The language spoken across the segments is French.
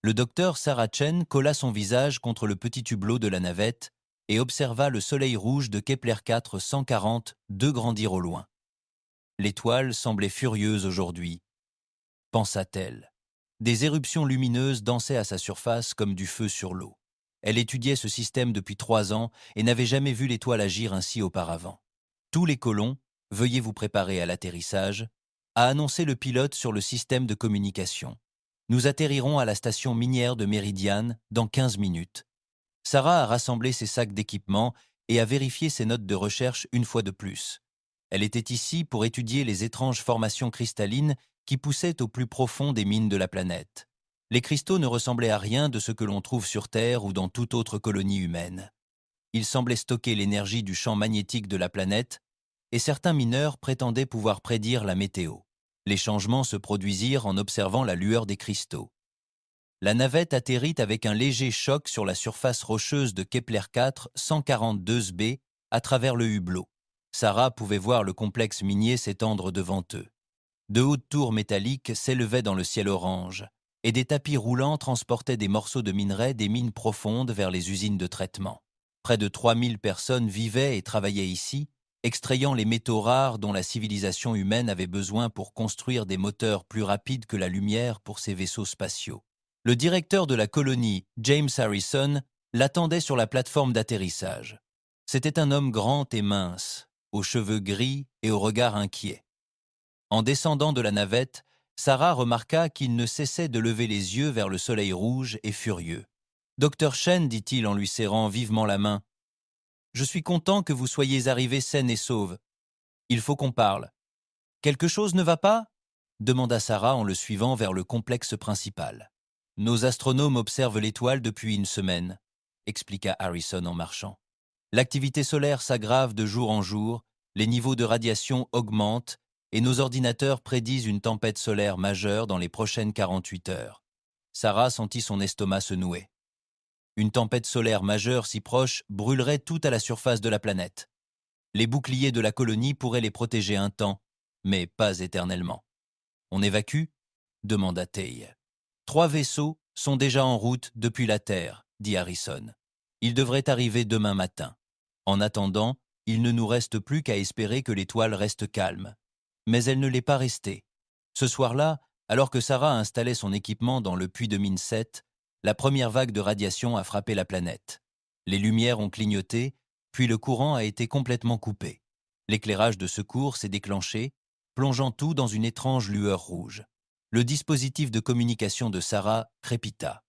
Le docteur Sarah Chen colla son visage contre le petit hublot de la navette et observa le soleil rouge de Kepler 4 140 grandir au loin. L'étoile semblait furieuse aujourd'hui, pensa-t-elle. Des éruptions lumineuses dansaient à sa surface comme du feu sur l'eau. Elle étudiait ce système depuis 3 ans et n'avait jamais vu l'étoile agir ainsi auparavant. Tous les colons, veuillez vous préparer à l'atterrissage, a annoncé le pilote sur le système de communication. Nous atterrirons à la station minière de Meridian dans 15 minutes. Sarah a rassemblé ses sacs d'équipement et a vérifié ses notes de recherche une fois de plus. Elle était ici pour étudier les étranges formations cristallines qui poussaient au plus profond des mines de la planète. Les cristaux ne ressemblaient à rien de ce que l'on trouve sur Terre ou dans toute autre colonie humaine. Ils semblaient stocker l'énergie du champ magnétique de la planète, et certains mineurs prétendaient pouvoir prédire la météo. Les changements se produisirent en observant la lueur des cristaux. La navette atterrit avec un léger choc sur la surface rocheuse de Kepler 4 142b à travers le hublot. Sarah pouvait voir le complexe minier s'étendre devant eux. De hautes tours métalliques s'élevaient dans le ciel orange, et des tapis roulants transportaient des morceaux de minerai des mines profondes vers les usines de traitement. Près de 3000 personnes vivaient et travaillaient ici, extrayant les métaux rares dont la civilisation humaine avait besoin pour construire des moteurs plus rapides que la lumière pour ses vaisseaux spatiaux. Le directeur de la colonie, James Harrison, l'attendait sur la plateforme d'atterrissage. C'était un homme grand et mince, aux cheveux gris et au regard inquiet. En descendant de la navette, Sarah remarqua qu'il ne cessait de lever les yeux vers le soleil rouge et furieux. « Docteur Chen, dit-il en lui serrant vivement la main, « je suis content que vous soyez arrivé saine et sauve. Il faut qu'on parle. »« Quelque chose ne va pas ?» demanda Sarah en le suivant vers le complexe principal. « Nos astronomes observent l'étoile depuis une semaine, » expliqua Harrison en marchant. « L'activité solaire s'aggrave de jour en jour, les niveaux de radiation augmentent et nos ordinateurs prédisent une tempête solaire majeure dans les prochaines 48 heures. » Sarah sentit son estomac se nouer. Une tempête solaire majeure si proche brûlerait tout à la surface de la planète. Les boucliers de la colonie pourraient les protéger un temps, mais pas éternellement. « On évacue ?» demanda Tay. « 3 vaisseaux sont déjà en route depuis la Terre, » dit Harrison. « Ils devraient arriver demain matin. En attendant, il ne nous reste plus qu'à espérer que l'étoile reste calme. » Mais elle ne l'est pas restée. Ce soir-là, alors que Sarah installait son équipement dans le puits de mine 7, la première vague de radiation a frappé la planète. Les lumières ont clignoté, puis le courant a été complètement coupé. L'éclairage de secours s'est déclenché, plongeant tout dans une étrange lueur rouge. Le dispositif de communication de Sarah crépita.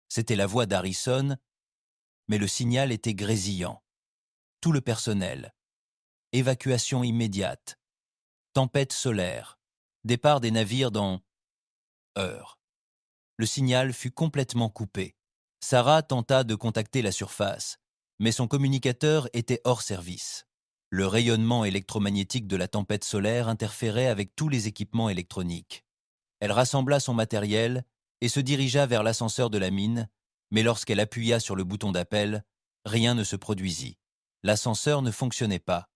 C'était la voix d'Harrison, mais le signal était grésillant. Tout le personnel. Évacuation immédiate. Tempête solaire. Départ des navires dans heures. Le signal fut complètement coupé. Sarah tenta de contacter la surface, mais son communicateur était hors service. Le rayonnement électromagnétique de la tempête solaire interférait avec tous les équipements électroniques. Elle rassembla son matériel et se dirigea vers l'ascenseur de la mine, mais lorsqu'elle appuya sur le bouton d'appel, rien ne se produisit. L'ascenseur ne fonctionnait pas.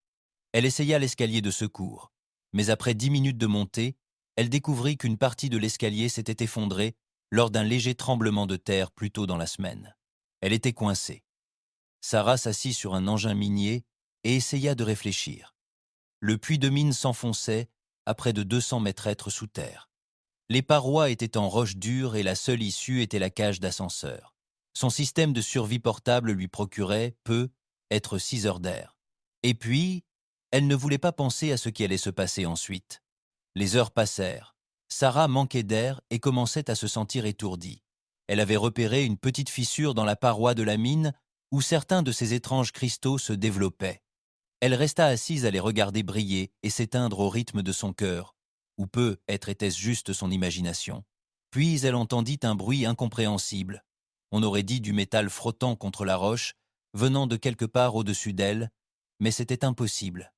Elle essaya l'escalier de secours, mais après 10 minutes de montée, elle découvrit qu'une partie de l'escalier s'était effondrée lors d'un léger tremblement de terre plus tôt dans la semaine. Elle était coincée. Sarah s'assit sur un engin minier et essaya de réfléchir. Le puits de mine s'enfonçait à près de 200 mètres sous terre. Les parois étaient en roche dure et la seule issue était la cage d'ascenseur. Son système de survie portable lui procurait, être 6 heures d'air. Et puis, elle ne voulait pas penser à ce qui allait se passer ensuite. Les heures passèrent. Sarah manquait d'air et commençait à se sentir étourdie. Elle avait repéré une petite fissure dans la paroi de la mine où certains de ces étranges cristaux se développaient. Elle resta assise à les regarder briller et s'éteindre au rythme de son cœur, ou peut-être était-ce juste son imagination. Puis elle entendit un bruit incompréhensible. On aurait dit du métal frottant contre la roche, venant de quelque part au-dessus d'elle, mais c'était impossible.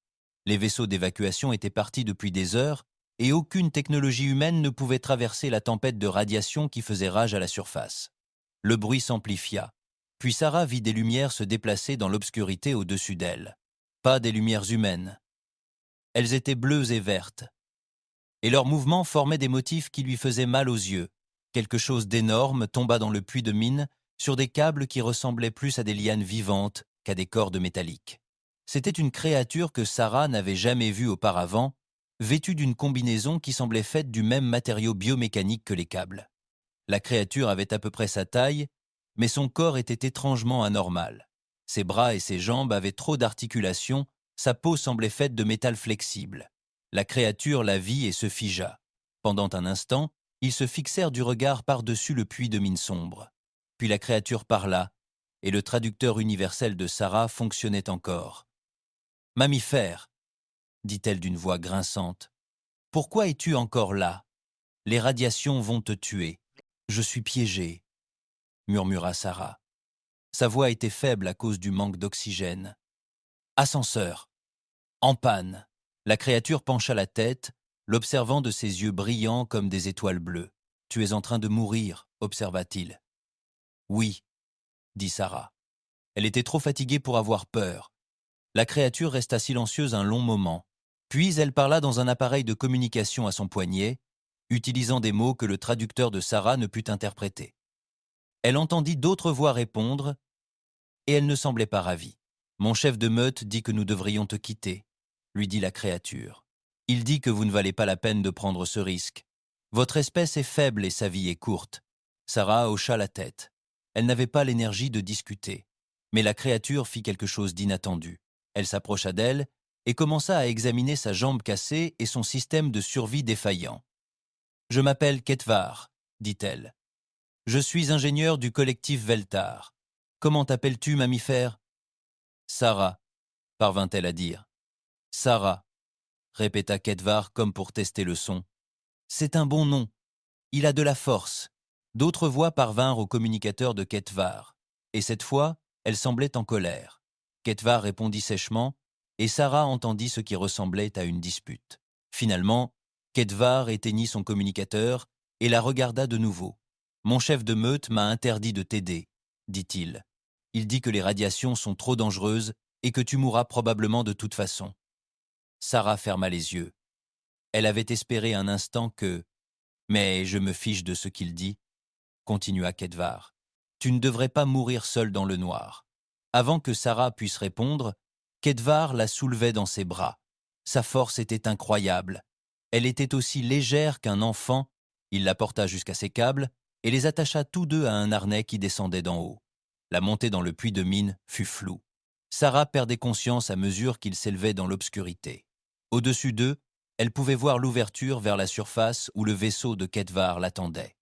Les vaisseaux d'évacuation étaient partis depuis des heures, et aucune technologie humaine ne pouvait traverser la tempête de radiation qui faisait rage à la surface. Le bruit s'amplifia, puis Sarah vit des lumières se déplacer dans l'obscurité au-dessus d'elle. Pas des lumières humaines. Elles étaient bleues et vertes, et leurs mouvements formaient des motifs qui lui faisaient mal aux yeux, Quelque chose d'énorme tomba dans le puits de mine sur des câbles qui ressemblaient plus à des lianes vivantes qu'à des cordes métalliques. C'était une créature que Sarah n'avait jamais vue auparavant, vêtue d'une combinaison qui semblait faite du même matériau biomécanique que les câbles. La créature avait à peu près sa taille, mais son corps était étrangement anormal. Ses bras et ses jambes avaient trop d'articulations, sa peau semblait faite de métal flexible. La créature la vit et se figea. Pendant un instant, ils se fixèrent du regard par-dessus le puits de mine sombre. Puis la créature parla, et le traducteur universel de Sarah fonctionnait encore. « Mammifère, dit-elle d'une voix grinçante, pourquoi es-tu encore là? Les radiations vont te tuer. Je suis piégée, murmura Sarah. Sa voix était faible à cause du manque d'oxygène. Ascenseur. En panne. La créature pencha la tête, l'observant de ses yeux brillants comme des étoiles bleues. Tu es en train de mourir, observa-t-il. Oui, dit Sarah. Elle était trop fatiguée pour avoir peur. La créature resta silencieuse un long moment. Puis elle parla dans un appareil de communication à son poignet, utilisant des mots que le traducteur de Sarah ne put interpréter. Elle entendit d'autres voix répondre, et elle ne semblait pas ravie. « Mon chef de meute dit que nous devrions te quitter, » lui dit la créature. « Il dit que vous ne valez pas la peine de prendre ce risque. Votre espèce est faible et sa vie est courte. » Sarah hocha la tête. Elle n'avait pas l'énergie de discuter. Mais la créature fit quelque chose d'inattendu. Elle s'approcha d'elle et commença à examiner sa jambe cassée et son système de survie défaillant. « Je m'appelle Ketvar, » dit-elle. « Je suis ingénieur du collectif Veltar. Comment t'appelles-tu, mammifère ?»« Sarah, » parvint-elle à dire. « Sarah, » répéta Ketvar comme pour tester le son. « C'est un bon nom. Il a de la force. » D'autres voix parvinrent au communicateur de Ketvar, et cette fois, elle semblait en colère. Ketvar répondit sèchement, et Sarah entendit ce qui ressemblait à une dispute. Finalement, Ketvar éteignit son communicateur et la regarda de nouveau. « Mon chef de meute m'a interdit de t'aider, » dit-il. « Il dit que les radiations sont trop dangereuses et que tu mourras probablement de toute façon. » Sarah ferma les yeux. Elle avait espéré un instant que « Mais je me fiche de ce qu'il dit, » continua Ketvar. « Tu ne devrais pas mourir seule dans le noir. » Avant que Sarah puisse répondre, Ketvar la soulevait dans ses bras. Sa force était incroyable. Elle était aussi légère qu'un enfant. Il la porta jusqu'à ses câbles et les attacha tous deux à un harnais qui descendait d'en haut. La montée dans le puits de mine fut floue. Sarah perdait conscience à mesure qu'il s'élevait dans l'obscurité. Au-dessus d'eux, elle pouvait voir l'ouverture vers la surface où le vaisseau de Ketvar l'attendait.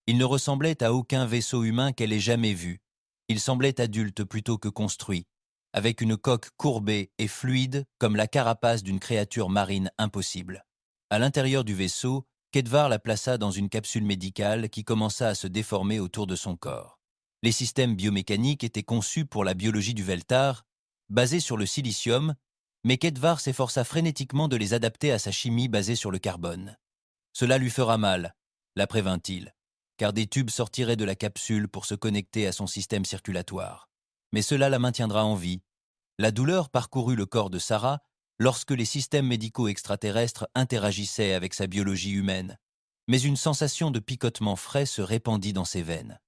Il ne ressemblait à aucun vaisseau humain qu'elle ait jamais vu. Il semblait adulte plutôt que construit, avec une coque courbée et fluide comme la carapace d'une créature marine impossible. À l'intérieur du vaisseau, Ketvar la plaça dans une capsule médicale qui commença à se déformer autour de son corps. Les systèmes biomécaniques étaient conçus pour la biologie du Veltar, basés sur le silicium, mais Ketvar s'efforça frénétiquement de les adapter à sa chimie basée sur le carbone. « Cela lui fera mal », la prévint-il, car des tubes sortiraient de la capsule pour se connecter à son système circulatoire. Mais cela la maintiendra en vie. La douleur parcourut le corps de Sarah lorsque les systèmes médicaux extraterrestres interagissaient avec sa biologie humaine, mais une sensation de picotement frais se répandit dans ses veines.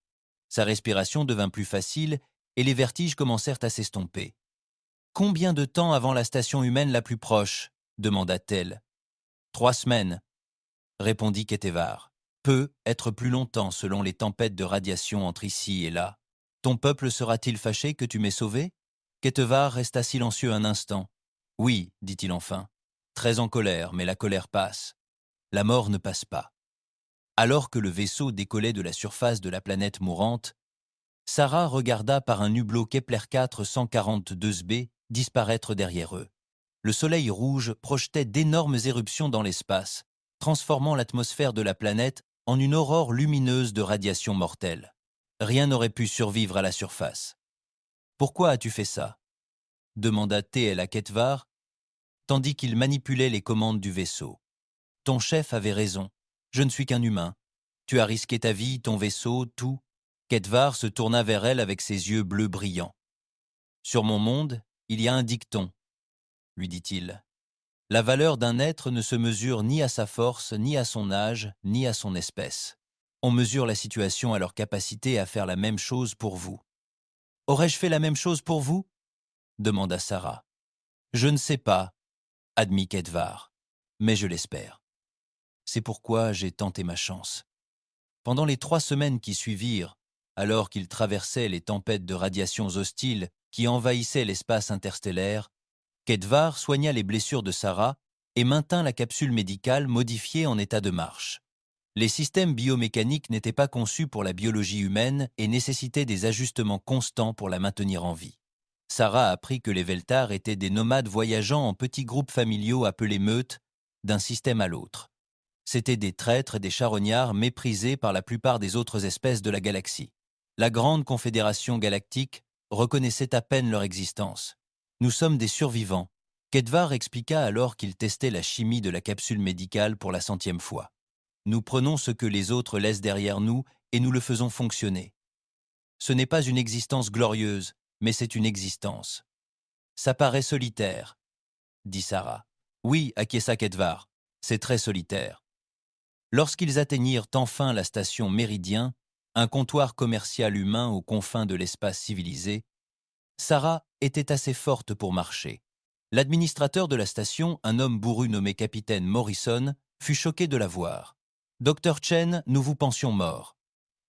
Sa respiration devint plus facile et les vertiges commencèrent à s'estomper. « Combien de temps avant la station humaine la plus proche ?» demanda-t-elle. « 3 semaines, » répondit Ketvar. « Peut être plus longtemps selon les tempêtes de radiation entre ici et là. Ton peuple sera-t-il fâché que tu m'aies sauvé ?» Ketvar resta silencieux un instant. « Oui, dit-il enfin. Très en colère, mais la colère passe. La mort ne passe pas. » Alors que le vaisseau décollait de la surface de la planète mourante, Sarah regarda par un hublot Kepler-4 142b disparaître derrière eux. Le soleil rouge projetait d'énormes éruptions dans l'espace, transformant l'atmosphère de la planète en une aurore lumineuse de radiation mortelle. Rien n'aurait pu survivre à la surface. « Pourquoi as-tu fait ça ?» demanda TL à Ketvar, tandis qu'il manipulait les commandes du vaisseau. « Ton chef avait raison. Je ne suis qu'un humain. Tu as risqué ta vie, ton vaisseau, tout. » Ketvar se tourna vers elle avec ses yeux bleus brillants. « Sur mon monde, il y a un dicton, » lui dit-il. « La valeur d'un être ne se mesure ni à sa force, ni à son âge, ni à son espèce. On mesure la situation à leur capacité à faire la même chose pour vous. Aurais-je fait la même chose pour vous? Demanda Sarah. Je ne sais pas, admit Kedvar, mais je l'espère. C'est pourquoi j'ai tenté ma chance. Pendant les 3 semaines qui suivirent, alors qu'ils traversaient les tempêtes de radiations hostiles qui envahissaient l'espace interstellaire, Kedvar soigna les blessures de Sarah et maintint la capsule médicale modifiée en état de marche. Les systèmes biomécaniques n'étaient pas conçus pour la biologie humaine et nécessitaient des ajustements constants pour la maintenir en vie. Sarah apprit que les Veltars étaient des nomades voyageant en petits groupes familiaux appelés meutes, d'un système à l'autre. C'étaient des traîtres et des charognards méprisés par la plupart des autres espèces de la galaxie. La grande confédération galactique reconnaissait à peine leur existence. Nous sommes des survivants. Kedvar expliqua alors qu'il testait la chimie de la capsule médicale pour la 100e fois. Nous prenons ce que les autres laissent derrière nous et nous le faisons fonctionner. Ce n'est pas une existence glorieuse, mais c'est une existence. Ça paraît solitaire, dit Sarah. Oui, acquiesça Kedvar, c'est très solitaire. Lorsqu'ils atteignirent enfin la station Méridien, un comptoir commercial humain aux confins de l'espace civilisé, Sarah était assez forte pour marcher. L'administrateur de la station, un homme bourru nommé capitaine Morrison, fut choqué de la voir. « Dr Chen, nous vous pensions mort.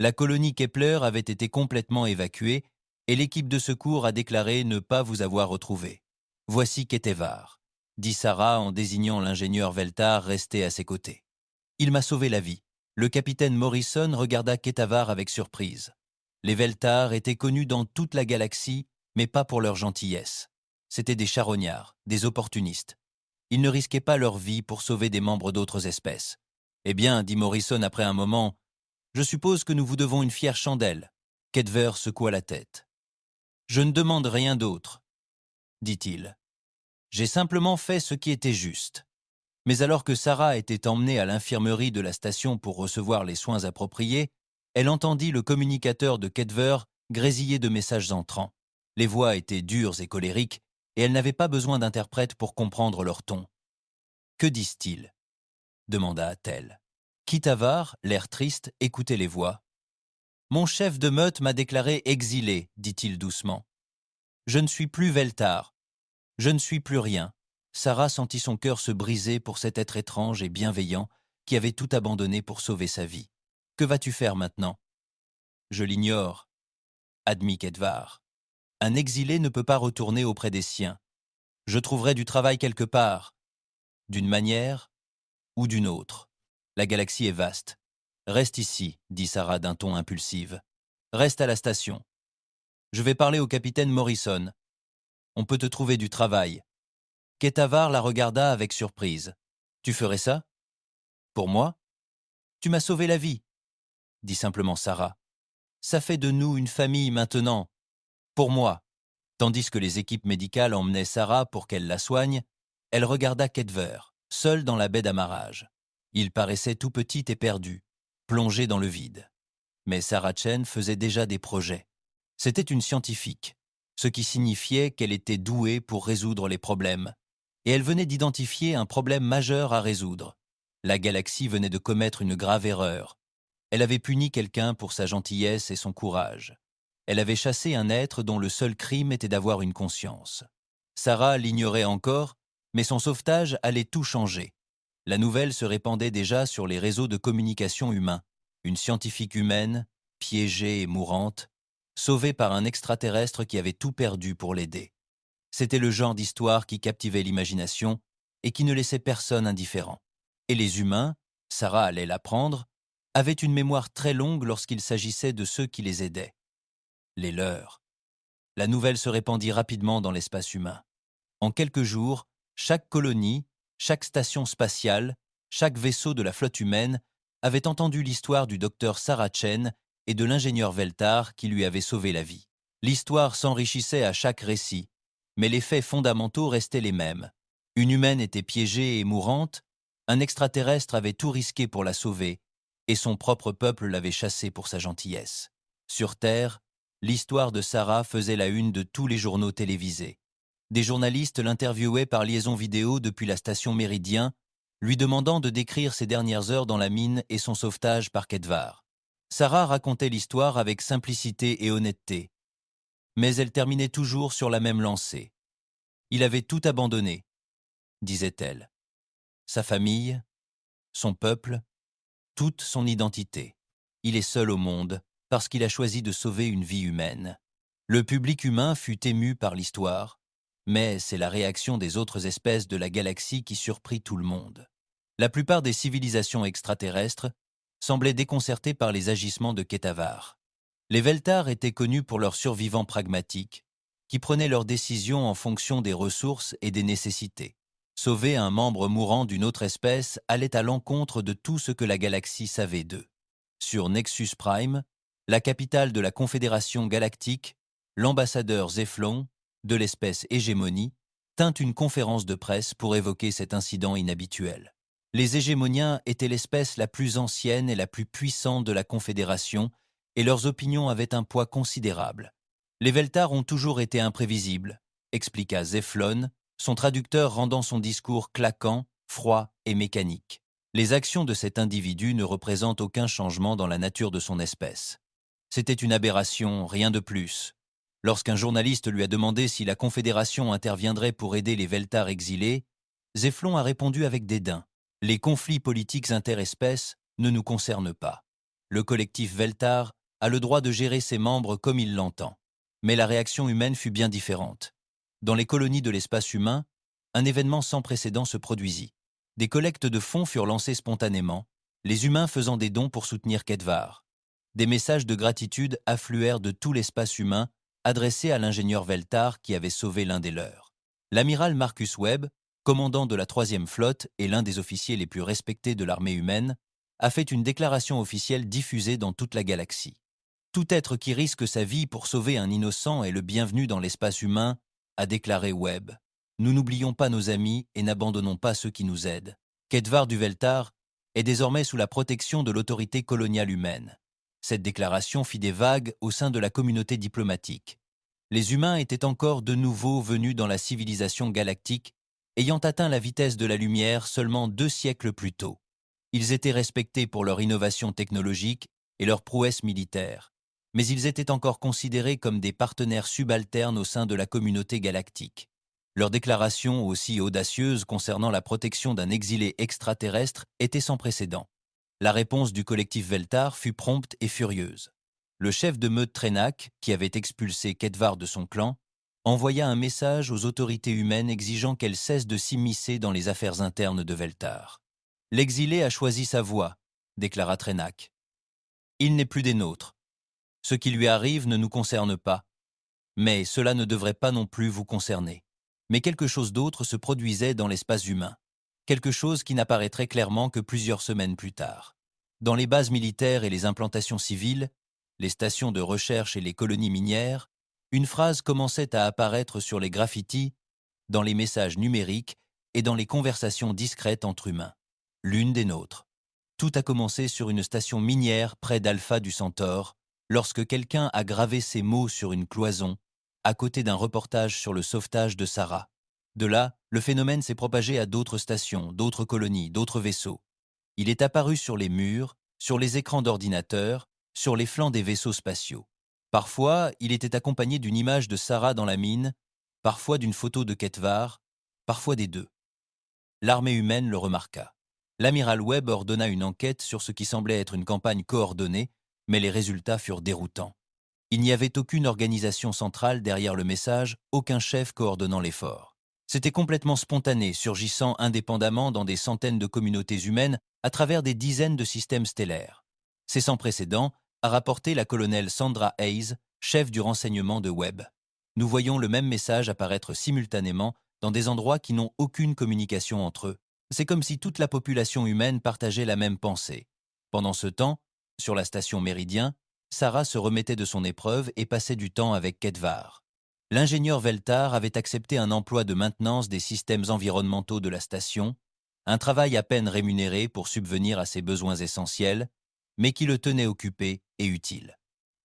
La colonie Kepler avait été complètement évacuée et l'équipe de secours a déclaré ne pas vous avoir retrouvé. Voici Ketevar, dit Sarah en désignant l'ingénieur Veltar resté à ses côtés. Il m'a sauvé la vie. Le capitaine Morrison regarda Ketavar avec surprise. Les Veltars étaient connus dans toute la galaxie, mais pas pour leur gentillesse. C'étaient des charognards, des opportunistes. Ils ne risquaient pas leur vie pour sauver des membres d'autres espèces. Eh bien, dit Morrison après un moment, je suppose que nous vous devons une fière chandelle. Kedvar secoua la tête. Je ne demande rien d'autre, dit-il. J'ai simplement fait ce qui était juste. Mais alors que Sarah était emmenée à l'infirmerie de la station pour recevoir les soins appropriés, elle entendit le communicateur de Kedvar grésiller de messages entrants. Les voix étaient dures et colériques, et elle n'avait pas besoin d'interprète pour comprendre leur ton. « Que disent-ils » demanda-t-elle. Kitavar, l'air triste, écoutait les voix. « Mon chef de meute m'a déclaré exilé, dit-il doucement. Je ne suis plus Veltar. Je ne suis plus rien. » Sarah sentit son cœur se briser pour cet être étrange et bienveillant qui avait tout abandonné pour sauver sa vie. « Que vas-tu faire maintenant ?»« Je l'ignore, » admit Kedvar. « Un exilé ne peut pas retourner auprès des siens. Je trouverai du travail quelque part, d'une manière ou d'une autre. La galaxie est vaste. Reste ici, dit Sarah d'un ton impulsif. Reste à la station. Je vais parler au capitaine Morrison. On peut te trouver du travail. » Ketavar la regarda avec surprise. « Tu ferais ça ?»« Pour moi ?»« Tu m'as sauvé la vie, » dit simplement Sarah. « Ça fait de nous une famille maintenant. Pour moi. » Tandis que les équipes médicales emmenaient Sarah pour qu'elle la soigne, elle regarda Kedvar, seul dans la baie d'amarrage. Il paraissait tout petit et perdu, plongé dans le vide. Mais Sarah Chen faisait déjà des projets. C'était une scientifique, ce qui signifiait qu'elle était douée pour résoudre les problèmes. Et elle venait d'identifier un problème majeur à résoudre. La galaxie venait de commettre une grave erreur. Elle avait puni quelqu'un pour sa gentillesse et son courage. Elle avait chassé un être dont le seul crime était d'avoir une conscience. Sarah l'ignorait encore, mais son sauvetage allait tout changer. La nouvelle se répandait déjà sur les réseaux de communication humains. Une scientifique humaine, piégée et mourante, sauvée par un extraterrestre qui avait tout perdu pour l'aider. C'était le genre d'histoire qui captivait l'imagination et qui ne laissait personne indifférent. Et les humains, Sarah allait l'apprendre, avaient une mémoire très longue lorsqu'il s'agissait de ceux qui les aidaient. Les leurs. La nouvelle se répandit rapidement dans l'espace humain. En quelques jours, chaque colonie, chaque station spatiale, chaque vaisseau de la flotte humaine avait entendu l'histoire du docteur Sarah Chen et de l'ingénieur Veltar qui lui avait sauvé la vie. L'histoire s'enrichissait à chaque récit, mais les faits fondamentaux restaient les mêmes. Une humaine était piégée et mourante, un extraterrestre avait tout risqué pour la sauver, et son propre peuple l'avait chassée pour sa gentillesse. Sur Terre, l'histoire de Sarah faisait la une de tous les journaux télévisés. Des journalistes l'interviewaient par liaison vidéo depuis la station Méridien, lui demandant de décrire ses dernières heures dans la mine et son sauvetage par Kedvar. Sarah racontait l'histoire avec simplicité et honnêteté, mais elle terminait toujours sur la même lancée. Il avait tout abandonné, disait-elle. Sa famille, son peuple, toute son identité. Il est seul au monde parce qu'il a choisi de sauver une vie humaine. Le public humain fut ému par l'histoire, mais c'est la réaction des autres espèces de la galaxie qui surprit tout le monde. La plupart des civilisations extraterrestres semblaient déconcertées par les agissements de Ketavar. Les Veltars étaient connus pour leurs survivants pragmatiques, qui prenaient leurs décisions en fonction des ressources et des nécessités. Sauver un membre mourant d'une autre espèce allait à l'encontre de tout ce que la galaxie savait d'eux. Sur Nexus Prime, la capitale de la Confédération galactique, l'ambassadeur Zeflon, de l'espèce Hégémonie, tint une conférence de presse pour évoquer cet incident inhabituel. Les Hégémoniens étaient l'espèce la plus ancienne et la plus puissante de la Confédération, et leurs opinions avaient un poids considérable. Les Veltars ont toujours été imprévisibles, expliqua Zeflon, son traducteur rendant son discours claquant, froid et mécanique. Les actions de cet individu ne représentent aucun changement dans la nature de son espèce. C'était une aberration, rien de plus. Lorsqu'un journaliste lui a demandé si la Confédération interviendrait pour aider les Veltars exilés, Zeflon a répondu avec dédain. Les conflits politiques interespèces ne nous concernent pas. Le collectif Veltar a le droit de gérer ses membres comme il l'entend. Mais la réaction humaine fut bien différente. Dans les colonies de l'espace humain, un événement sans précédent se produisit. Des collectes de fonds furent lancées spontanément, les humains faisant des dons pour soutenir Kedvar. Des messages de gratitude affluèrent de tout l'espace humain, adressés à l'ingénieur Veltar qui avait sauvé l'un des leurs. L'amiral Marcus Webb, commandant de la 3e flotte et l'un des officiers les plus respectés de l'armée humaine, a fait une déclaration officielle diffusée dans toute la galaxie. Tout être qui risque sa vie pour sauver un innocent est le bienvenu dans l'espace humain, a déclaré Webb. Nous n'oublions pas nos amis et n'abandonnons pas ceux qui nous aident. Kedvar du Veltar est désormais sous la protection de l'autorité coloniale humaine. Cette déclaration fit des vagues au sein de la communauté diplomatique. Les humains étaient encore de nouveau venus dans la civilisation galactique, ayant atteint la vitesse de la lumière seulement 2 siècles plus tôt. Ils étaient respectés pour leur innovation technologique et leur prouesse militaire, mais ils étaient encore considérés comme des partenaires subalternes au sein de la communauté galactique. Leur déclaration, aussi audacieuse concernant la protection d'un exilé extraterrestre, était sans précédent. La réponse du collectif Veltar fut prompte et furieuse. Le chef de meute Trenak, qui avait expulsé Kedvar de son clan, envoya un message aux autorités humaines exigeant qu'elles cessent de s'immiscer dans les affaires internes de Veltar. « L'exilé a choisi sa voie », déclara Trenak. « Il n'est plus des nôtres. Ce qui lui arrive ne nous concerne pas, mais cela ne devrait pas non plus vous concerner. » Mais quelque chose d'autre se produisait dans l'espace humain, quelque chose qui n'apparaîtrait clairement que plusieurs semaines plus tard. Dans les bases militaires et les implantations civiles, les stations de recherche et les colonies minières, une phrase commençait à apparaître sur les graffitis, dans les messages numériques et dans les conversations discrètes entre humains. L'une des nôtres. Tout a commencé sur une station minière près d'Alpha du Centaure, lorsque quelqu'un a gravé ces mots sur une cloison, à côté d'un reportage sur le sauvetage de Sarah. De là, le phénomène s'est propagé à d'autres stations, d'autres colonies, d'autres vaisseaux. Il est apparu sur les murs, sur les écrans d'ordinateurs, sur les flancs des vaisseaux spatiaux. Parfois, il était accompagné d'une image de Sarah dans la mine, parfois d'une photo de Kedvar, parfois des deux. L'armée humaine le remarqua. L'amiral Webb ordonna une enquête sur ce qui semblait être une campagne coordonnée, mais les résultats furent déroutants. Il n'y avait aucune organisation centrale derrière le message, aucun chef coordonnant l'effort. C'était complètement spontané, surgissant indépendamment dans des centaines de communautés humaines à travers des dizaines de systèmes stellaires. C'est sans précédent, a rapporté la colonelle Sandra Hayes, chef du renseignement de Webb. Nous voyons le même message apparaître simultanément dans des endroits qui n'ont aucune communication entre eux. C'est comme si toute la population humaine partageait la même pensée. Pendant ce temps, sur la station Méridien, Sarah se remettait de son épreuve et passait du temps avec Kedvar. L'ingénieur Veltar avait accepté un emploi de maintenance des systèmes environnementaux de la station, un travail à peine rémunéré pour subvenir à ses besoins essentiels, mais qui le tenait occupé et utile.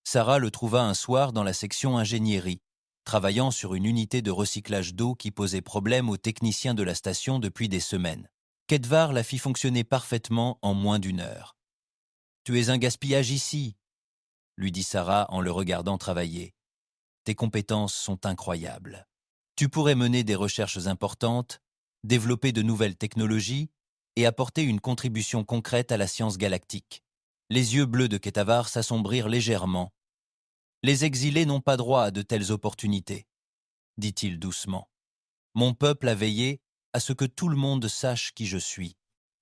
Sarah le trouva un soir dans la section ingénierie, travaillant sur une unité de recyclage d'eau qui posait problème aux techniciens de la station depuis des semaines. Kedvar la fit fonctionner parfaitement en moins d'1 heure. « Tu es un gaspillage ici, lui dit Sarah en le regardant travailler. Tes compétences sont incroyables. Tu pourrais mener des recherches importantes, développer de nouvelles technologies et apporter une contribution concrète à la science galactique. Les yeux bleus de Ketavar s'assombrirent légèrement. Les exilés n'ont pas droit à de telles opportunités, dit-il doucement. Mon peuple a veillé à ce que tout le monde sache qui je suis.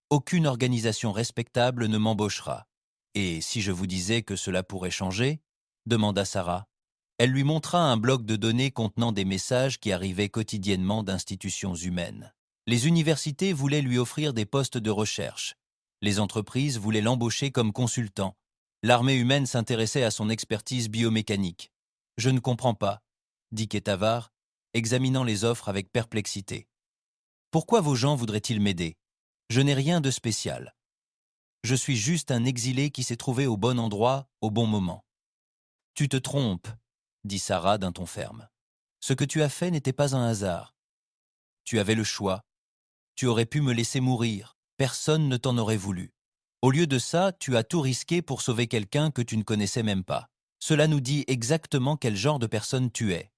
Aucune organisation respectable ne m'embauchera. Et si je vous disais que cela pourrait changer ? Demanda Sarah. Elle lui montra un bloc de données contenant des messages qui arrivaient quotidiennement d'institutions humaines. Les universités voulaient lui offrir des postes de recherche. Les entreprises voulaient l'embaucher comme consultant. L'armée humaine s'intéressait à son expertise biomécanique. « Je ne comprends pas », dit Ketavar, examinant les offres avec perplexité. « Pourquoi vos gens voudraient-ils m'aider ? Je n'ai rien de spécial. Je suis juste un exilé qui s'est trouvé au bon endroit, au bon moment. »« Tu te trompes », dit Sarah d'un ton ferme. « Ce que tu as fait n'était pas un hasard. Tu avais le choix. Tu aurais pu me laisser mourir. Personne ne t'en aurait voulu. Au lieu de ça, tu as tout risqué pour sauver quelqu'un que tu ne connaissais même pas. Cela nous dit exactement quel genre de personne tu es. »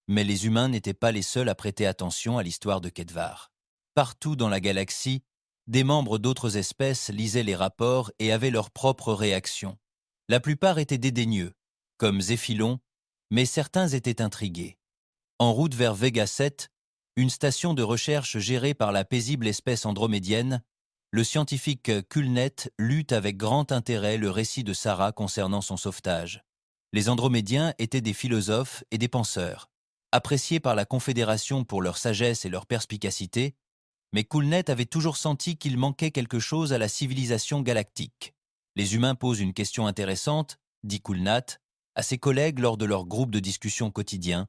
Mais les humains n'étaient pas les seuls à prêter attention à l'histoire de Kethvar. Partout dans la galaxie, des membres d'autres espèces lisaient les rapports et avaient leurs propres réactions. La plupart étaient dédaigneux, comme Zéphilon, mais certains étaient intrigués. En route vers Vega 7, une station de recherche gérée par la paisible espèce andromédienne, le scientifique Kulnet lut avec grand intérêt le récit de Sarah concernant son sauvetage. Les Andromédiens étaient des philosophes et des penseurs, appréciés par la Confédération pour leur sagesse et leur perspicacité, mais Kulnet avait toujours senti qu'il manquait quelque chose à la civilisation galactique. Les humains posent une question intéressante, dit Kulnat, à ses collègues lors de leur groupe de discussion quotidien.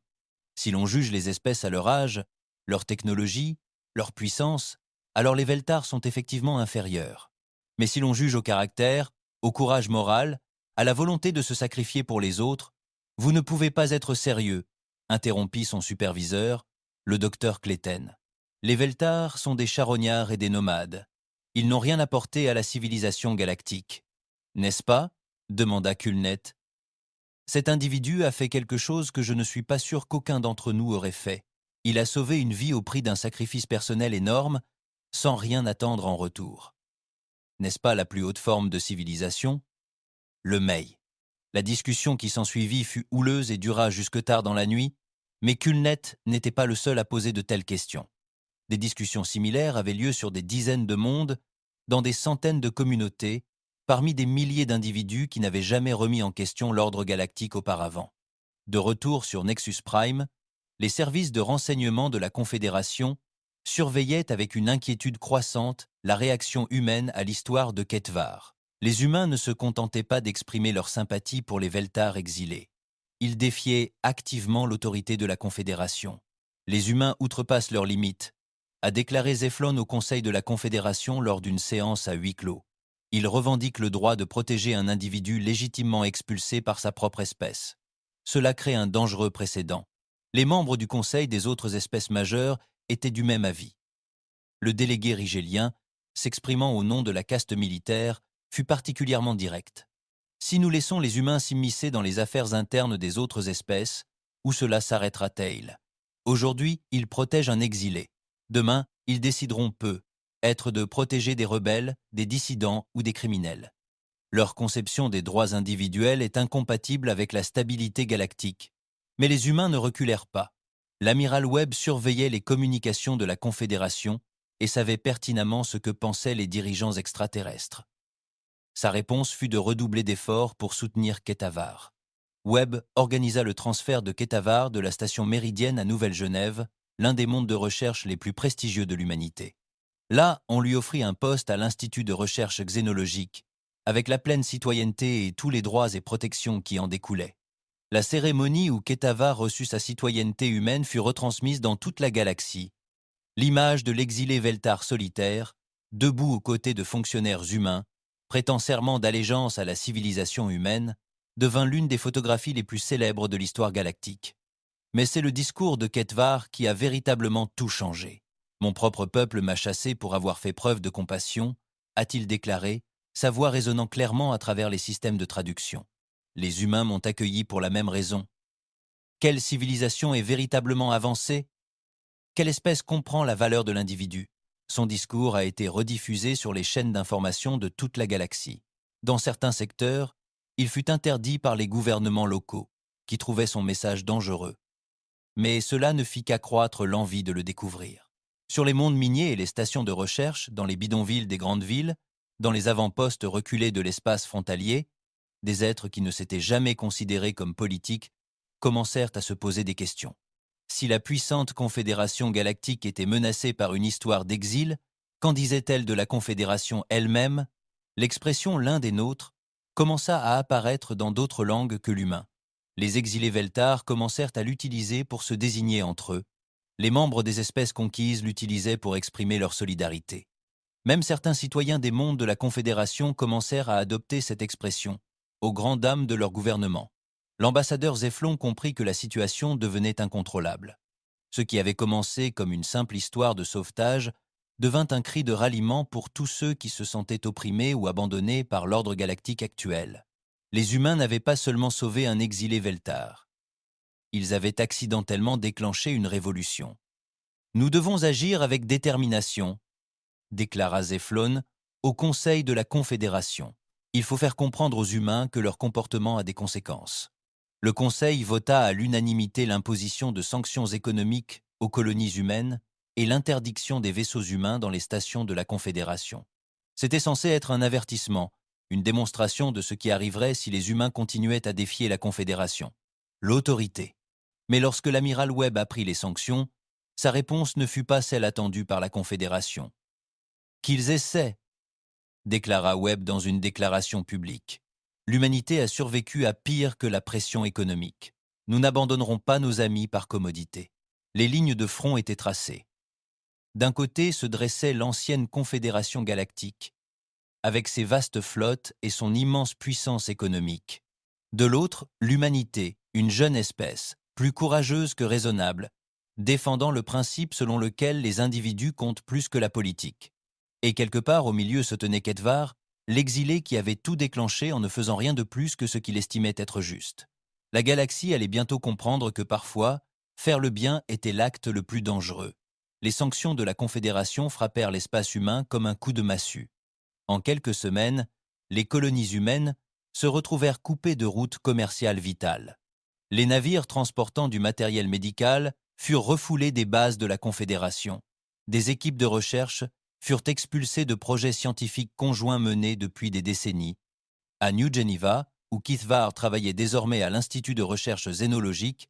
Si l'on juge les espèces à leur âge, leur technologie, leur puissance, alors les Veltars sont effectivement inférieurs. Mais si l'on juge au caractère, au courage moral, à la volonté de se sacrifier pour les autres, vous ne pouvez pas être sérieux, interrompit son superviseur, le docteur Cléten. Les Veltars sont des charognards et des nomades. Ils n'ont rien apporté à la civilisation galactique. N'est-ce pas ? Demanda Kulnet. Cet individu a fait quelque chose que je ne suis pas sûr qu'aucun d'entre nous aurait fait. Il a sauvé une vie au prix d'un sacrifice personnel énorme, sans rien attendre en retour. N'est-ce pas la plus haute forme de civilisation ? Le Mei. La discussion qui s'ensuivit fut houleuse et dura jusque tard dans la nuit, mais Kulnet n'était pas le seul à poser de telles questions. Des discussions similaires avaient lieu sur des dizaines de mondes, dans des centaines de communautés, parmi des milliers d'individus qui n'avaient jamais remis en question l'ordre galactique auparavant. De retour sur Nexus Prime, les services de renseignement de la Confédération surveillaient avec une inquiétude croissante la réaction humaine à l'histoire de Kethvar. Les humains ne se contentaient pas d'exprimer leur sympathie pour les Veltars exilés. Ils défiaient activement l'autorité de la Confédération. Les humains outrepassent leurs limites, a déclaré Zeflon au Conseil de la Confédération lors d'une séance à huis clos. Il revendique le droit de protéger un individu légitimement expulsé par sa propre espèce. Cela crée un dangereux précédent. Les membres du Conseil des autres espèces majeures étaient du même avis. Le délégué rigélien, s'exprimant au nom de la caste militaire, fut particulièrement direct. Si nous laissons les humains s'immiscer dans les affaires internes des autres espèces, où cela s'arrêtera-t-il ? Aujourd'hui, ils protègent un exilé. Demain, ils décideront peu, être de protéger des rebelles, des dissidents ou des criminels. Leur conception des droits individuels est incompatible avec la stabilité galactique. Mais les humains ne reculèrent pas. L'amiral Webb surveillait les communications de la Confédération et savait pertinemment ce que pensaient les dirigeants extraterrestres. Sa réponse fut de redoubler d'efforts pour soutenir Ketavar. Webb organisa le transfert de Ketavar de la station méridienne à Nouvelle-Genève, l'un des mondes de recherche les plus prestigieux de l'humanité. Là, on lui offrit un poste à l'Institut de recherche xénologique, avec la pleine citoyenneté et tous les droits et protections qui en découlaient. La cérémonie où Ketavar reçut sa citoyenneté humaine fut retransmise dans toute la galaxie. L'image de l'exilé Veltar solitaire, debout aux côtés de fonctionnaires humains, prêtant serment d'allégeance à la civilisation humaine, devint l'une des photographies les plus célèbres de l'histoire galactique. Mais c'est le discours de Kethvar qui a véritablement tout changé. « Mon propre peuple m'a chassé pour avoir fait preuve de compassion », a-t-il déclaré, sa voix résonnant clairement à travers les systèmes de traduction. Les humains m'ont accueilli pour la même raison. Quelle civilisation est véritablement avancée? Quelle espèce comprend la valeur de l'individu? Son discours a été rediffusé sur les chaînes d'information de toute la galaxie. Dans certains secteurs, il fut interdit par les gouvernements locaux, qui trouvaient son message dangereux. Mais cela ne fit qu'accroître l'envie de le découvrir. Sur les mondes miniers et les stations de recherche, dans les bidonvilles des grandes villes, dans les avant-postes reculés de l'espace frontalier, des êtres qui ne s'étaient jamais considérés comme politiques commencèrent à se poser des questions. Si la puissante Confédération galactique était menacée par une histoire d'exil, qu'en disait-elle de la Confédération elle-même? L'expression « l'un des nôtres » commença à apparaître dans d'autres langues que l'humain. Les exilés Veltar commencèrent à l'utiliser pour se désigner entre eux. Les membres des espèces conquises l'utilisaient pour exprimer leur solidarité. Même certains citoyens des mondes de la Confédération commencèrent à adopter cette expression, aux grandes dames de leur gouvernement. L'ambassadeur Zeflon comprit que la situation devenait incontrôlable. Ce qui avait commencé comme une simple histoire de sauvetage devint un cri de ralliement pour tous ceux qui se sentaient opprimés ou abandonnés par l'ordre galactique actuel. Les humains n'avaient pas seulement sauvé un exilé Veltar. Ils avaient accidentellement déclenché une révolution. « Nous devons agir avec détermination », déclara Zeflon au Conseil de la Confédération. Il faut faire comprendre aux humains que leur comportement a des conséquences. Le Conseil vota à l'unanimité l'imposition de sanctions économiques aux colonies humaines et l'interdiction des vaisseaux humains dans les stations de la Confédération. C'était censé être un avertissement, une démonstration de ce qui arriverait si les humains continuaient à défier la Confédération. L'autorité. Mais lorsque l'amiral Webb apprit les sanctions, sa réponse ne fut pas celle attendue par la Confédération. « Qu'ils essaient !» déclara Webb dans une déclaration publique. L'humanité a survécu à pire que la pression économique. Nous n'abandonnerons pas nos amis par commodité. Les lignes de front étaient tracées. D'un côté se dressait l'ancienne Confédération galactique, avec ses vastes flottes et son immense puissance économique. De l'autre, l'humanité, une jeune espèce, plus courageuse que raisonnable, défendant le principe selon lequel les individus comptent plus que la politique. Et quelque part au milieu se tenait Ketvar, l'exilé qui avait tout déclenché en ne faisant rien de plus que ce qu'il estimait être juste. La galaxie allait bientôt comprendre que parfois, faire le bien était l'acte le plus dangereux. Les sanctions de la Confédération frappèrent l'espace humain comme un coup de massue. En quelques semaines, les colonies humaines se retrouvèrent coupées de routes commerciales vitales. Les navires transportant du matériel médical furent refoulés des bases de la Confédération. Des équipes de recherche furent expulsés de projets scientifiques conjoints menés depuis des décennies. À New Geneva, où Kithvar travaillait désormais à l'Institut de recherche zénologique,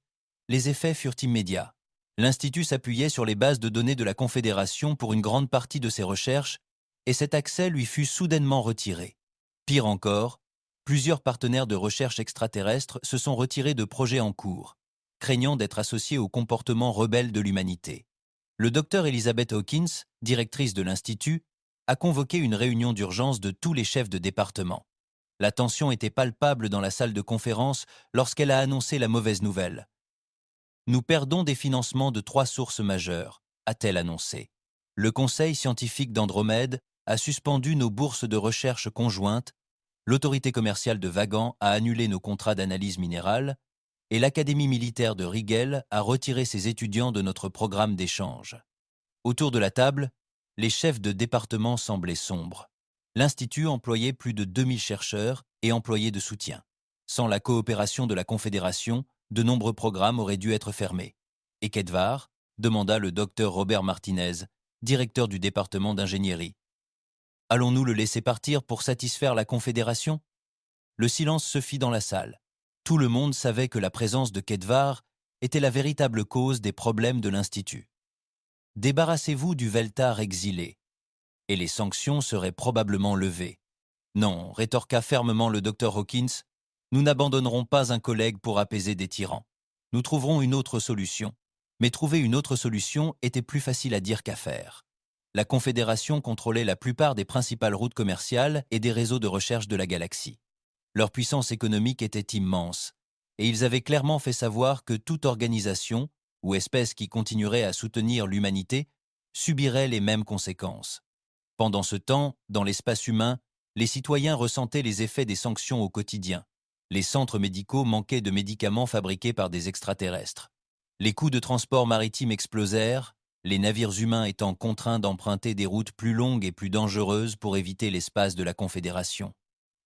les effets furent immédiats. L'Institut s'appuyait sur les bases de données de la Confédération pour une grande partie de ses recherches, et cet accès lui fut soudainement retiré. Pire encore, plusieurs partenaires de recherche extraterrestres se sont retirés de projets en cours, craignant d'être associés au comportement rebelle de l'humanité. Le docteur Elizabeth Hawkins, directrice de l'Institut, a convoqué une réunion d'urgence de tous les chefs de département. La tension était palpable dans la salle de conférence lorsqu'elle a annoncé la mauvaise nouvelle. « Nous perdons des financements de 3 sources majeures », a-t-elle annoncé. Le Conseil scientifique d'Andromède a suspendu nos bourses de recherche conjointes, l'autorité commerciale de Vagan a annulé nos contrats d'analyse minérale, et l'Académie militaire de Rigel a retiré ses étudiants de notre programme d'échange. Autour de la table, les chefs de département semblaient sombres. L'Institut employait plus de 2000 chercheurs et employés de soutien. Sans la coopération de la Confédération, de nombreux programmes auraient dû être fermés. « Et Ketvar ?» demanda le docteur Robert Martinez, directeur du département d'ingénierie. « Allons-nous le laisser partir pour satisfaire la Confédération ?» Le silence se fit dans la salle. Tout le monde savait que la présence de Ketvar était la véritable cause des problèmes de l'Institut. « Débarrassez-vous du Veltar exilé, et les sanctions seraient probablement levées. »« Non, » rétorqua fermement le docteur Hawkins, « nous n'abandonnerons pas un collègue pour apaiser des tyrans. Nous trouverons une autre solution. » Mais trouver une autre solution était plus facile à dire qu'à faire. La Confédération contrôlait la plupart des principales routes commerciales et des réseaux de recherche de la galaxie. Leur puissance économique était immense, et ils avaient clairement fait savoir que toute organisation, ou espèce qui continuerait à soutenir l'humanité, subirait les mêmes conséquences. Pendant ce temps, dans l'espace humain, les citoyens ressentaient les effets des sanctions au quotidien. Les centres médicaux manquaient de médicaments fabriqués par des extraterrestres. Les coûts de transport maritime explosèrent, les navires humains étant contraints d'emprunter des routes plus longues et plus dangereuses pour éviter l'espace de la Confédération.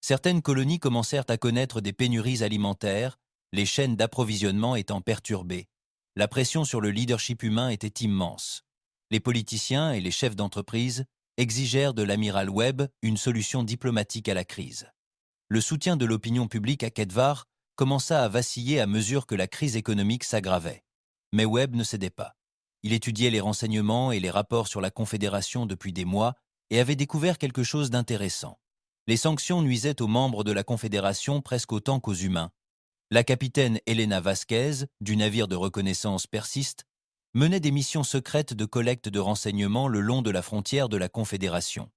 Certaines colonies commencèrent à connaître des pénuries alimentaires, les chaînes d'approvisionnement étant perturbées. La pression sur le leadership humain était immense. Les politiciens et les chefs d'entreprise exigèrent de l'amiral Webb une solution diplomatique à la crise. Le soutien de l'opinion publique à Kedvar commença à vaciller à mesure que la crise économique s'aggravait. Mais Webb ne cédait pas. Il étudiait les renseignements et les rapports sur la Confédération depuis des mois et avait découvert quelque chose d'intéressant. Les sanctions nuisaient aux membres de la Confédération presque autant qu'aux humains. La capitaine Elena Vasquez, du navire de reconnaissance Persiste, menait des missions secrètes de collecte de renseignements le long de la frontière de la Confédération.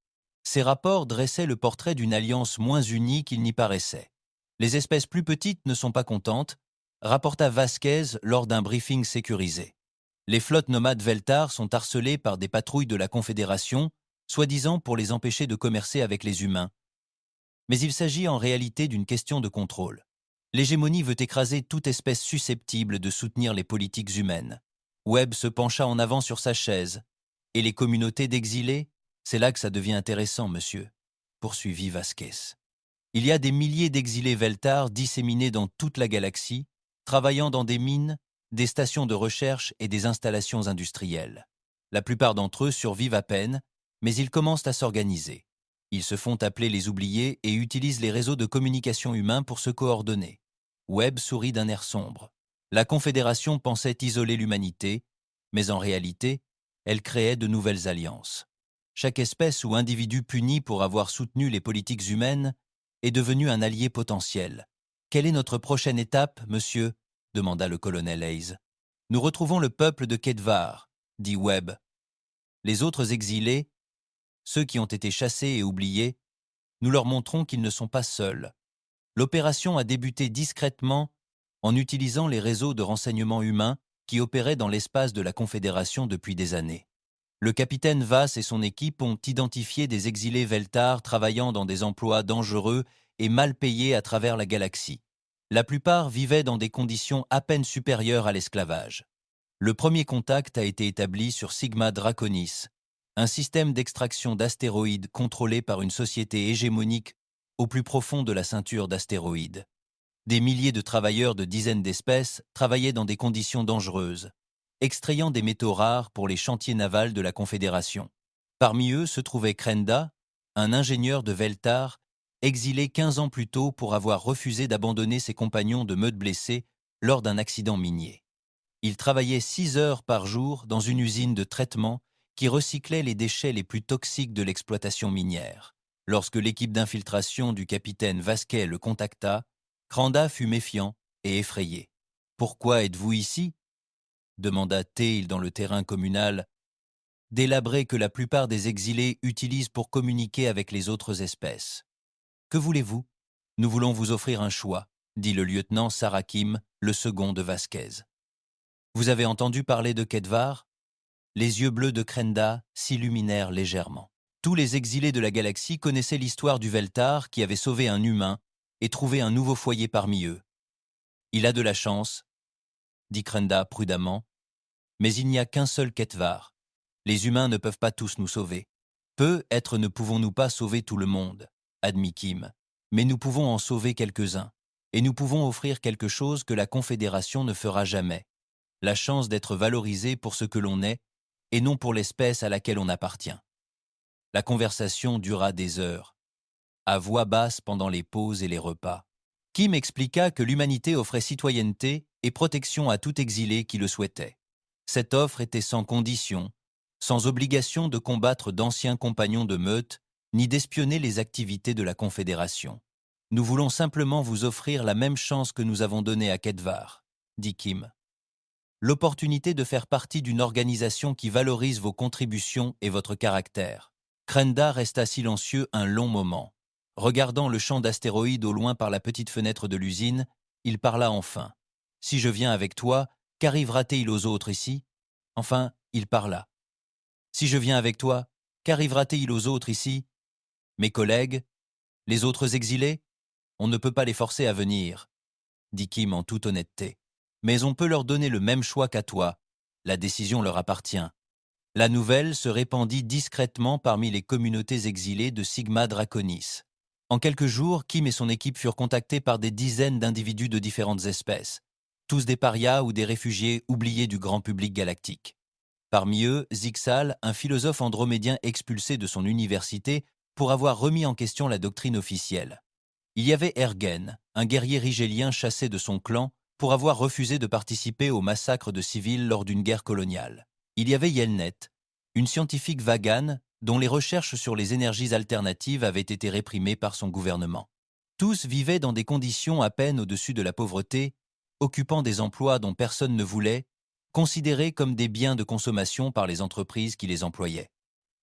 Ces rapports dressaient le portrait d'une alliance moins unie qu'il n'y paraissait. Les espèces plus petites ne sont pas contentes, rapporta Vasquez lors d'un briefing sécurisé. Les flottes nomades Veltar sont harcelées par des patrouilles de la Confédération, soi-disant pour les empêcher de commercer avec les humains. Mais il s'agit en réalité d'une question de contrôle. L'hégémonie veut écraser toute espèce susceptible de soutenir les politiques humaines. Webb se pencha en avant sur sa chaise. Et les communautés d'exilés? C'est là que ça devient intéressant, monsieur, poursuivit Vasquez. Il y a des milliers d'exilés Veltar disséminés dans toute la galaxie, travaillant dans des mines, des stations de recherche et des installations industrielles. La plupart d'entre eux survivent à peine, mais ils commencent à s'organiser. Ils se font appeler les oubliés et utilisent les réseaux de communication humains pour se coordonner. Webb sourit d'un air sombre. La Confédération pensait isoler l'humanité, mais en réalité, elle créait de nouvelles alliances. Chaque espèce ou individu puni pour avoir soutenu les politiques humaines est devenu un allié potentiel. Quelle est notre prochaine étape, monsieur ? Demanda le colonel Hayes. Nous retrouvons le peuple de Kedvar, dit Webb. Les autres exilés, ceux qui ont été chassés et oubliés, nous leur montrons qu'ils ne sont pas seuls. L'opération a débuté discrètement en utilisant les réseaux de renseignement humains qui opéraient dans l'espace de la Confédération depuis des années. Le capitaine Vass et son équipe ont identifié des exilés Veltar travaillant dans des emplois dangereux et mal payés à travers la galaxie. La plupart vivaient dans des conditions à peine supérieures à l'esclavage. Le premier contact a été établi sur Sigma Draconis, un système d'extraction d'astéroïdes contrôlé par une société hégémonique au plus profond de la ceinture d'astéroïdes. Des milliers de travailleurs de dizaines d'espèces travaillaient dans des conditions dangereuses, extrayant des métaux rares pour les chantiers navals de la Confédération. Parmi eux se trouvait Krenda, un ingénieur de Veltar, exilé 15 ans plus tôt pour avoir refusé d'abandonner ses compagnons de meute blessés lors d'un accident minier. Il travaillait 6 heures par jour dans une usine de traitement qui recyclait les déchets les plus toxiques de l'exploitation minière. Lorsque l'équipe d'infiltration du capitaine Vasquez le contacta, Krenda fut méfiant et effrayé. « Pourquoi êtes-vous ici ?» demanda-t-il dans le terrain communal, délabré que la plupart des exilés utilisent pour communiquer avec les autres espèces. « Que voulez-vous ? Nous voulons vous offrir un choix, dit le lieutenant Sarakim, le second de Vasquez. Vous avez entendu parler de Kedvar ? Les yeux bleus de Krenda s'illuminèrent légèrement. Tous les exilés de la galaxie connaissaient l'histoire du Veltar qui avait sauvé un humain et trouvé un nouveau foyer parmi eux. Il a de la chance, dit Krenda prudemment, mais il n'y a qu'un seul Kedvar. Les humains ne peuvent pas tous nous sauver. Peut-être ne pouvons-nous pas sauver tout le monde, admit Kim, mais nous pouvons en sauver quelques-uns, et nous pouvons offrir quelque chose que la Confédération ne fera jamais, la chance d'être valorisé pour ce que l'on est, et non pour l'espèce à laquelle on appartient. La conversation dura des heures, à voix basse pendant les pauses et les repas. Kim expliqua que l'humanité offrait citoyenneté et protection à tout exilé qui le souhaitait. Cette offre était sans condition, sans obligation de combattre d'anciens compagnons de meute, ni d'espionner les activités de la Confédération. Nous voulons simplement vous offrir la même chance que nous avons donnée à Kedvar, dit Kim. L'opportunité de faire partie d'une organisation qui valorise vos contributions et votre caractère. Krenda resta silencieux un long moment. Regardant le champ d'astéroïdes au loin par la petite fenêtre de l'usine, il parla enfin. « Si je viens avec toi, qu'arrivera-t-il aux autres ici ?» Enfin, il parla. « Si je viens avec toi, qu'arrivera-t-il aux autres ici ? Mes collègues, Les autres exilés? On ne peut pas les forcer à venir, dit Kim en toute honnêteté. Mais on peut leur donner le même choix qu'à toi. La décision leur appartient. La nouvelle se répandit discrètement parmi les communautés exilées de Sigma Draconis. En quelques jours, Kim et son équipe furent contactés par des dizaines d'individus de différentes espèces, tous des parias ou des réfugiés oubliés du grand public galactique. Parmi eux, Zixal, un philosophe andromédien expulsé de son université pour avoir remis en question la doctrine officielle. Il y avait Ergen, un guerrier rigélien chassé de son clan pour avoir refusé de participer au massacre de civils lors d'une guerre coloniale. Il y avait Yelnet, une scientifique vagane dont les recherches sur les énergies alternatives avaient été réprimées par son gouvernement. Tous vivaient dans des conditions à peine au-dessus de la pauvreté, occupant des emplois dont personne ne voulait, considérés comme des biens de consommation par les entreprises qui les employaient.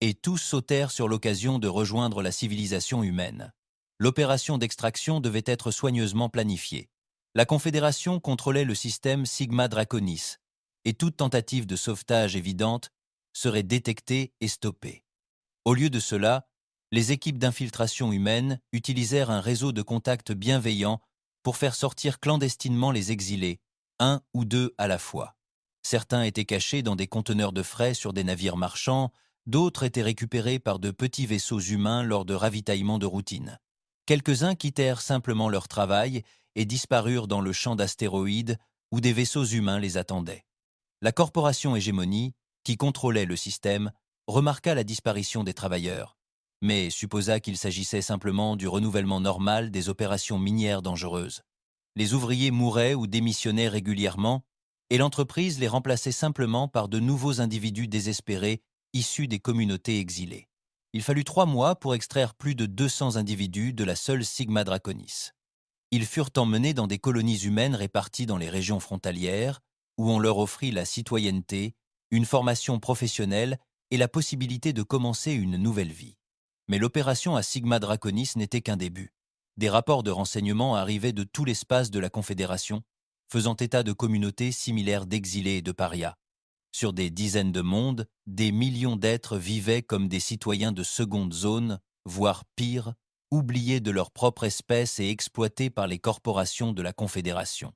Et tous sautèrent sur l'occasion de rejoindre la civilisation humaine. L'opération d'extraction devait être soigneusement planifiée. La Confédération contrôlait le système Sigma Draconis, et toute tentative de sauvetage évidente serait détectée et stoppée. Au lieu de cela, les équipes d'infiltration humaine utilisèrent un réseau de contacts bienveillants pour faire sortir clandestinement les exilés, un ou deux à la fois. Certains étaient cachés dans des conteneurs de frais sur des navires marchands, d'autres étaient récupérés par de petits vaisseaux humains lors de ravitaillements de routine. Quelques-uns quittèrent simplement leur travail et disparurent dans le champ d'astéroïdes où des vaisseaux humains les attendaient. La corporation Hégémonie, qui contrôlait le système, remarqua la disparition des travailleurs, mais supposa qu'il s'agissait simplement du renouvellement normal des opérations minières dangereuses. Les ouvriers mouraient ou démissionnaient régulièrement, et l'entreprise les remplaçait simplement par de nouveaux individus désespérés issus des communautés exilées. Il fallut 3 mois pour extraire plus de 200 individus de la seule Sigma Draconis. Ils furent emmenés dans des colonies humaines réparties dans les régions frontalières, où on leur offrit la citoyenneté, une formation professionnelle et la possibilité de commencer une nouvelle vie. Mais l'opération à Sigma Draconis n'était qu'un début. Des rapports de renseignement arrivaient de tout l'espace de la Confédération, faisant état de communautés similaires d'exilés et de parias. Sur des dizaines de mondes, des millions d'êtres vivaient comme des citoyens de seconde zone, voire pire, oubliés de leur propre espèce et exploités par les corporations de la Confédération.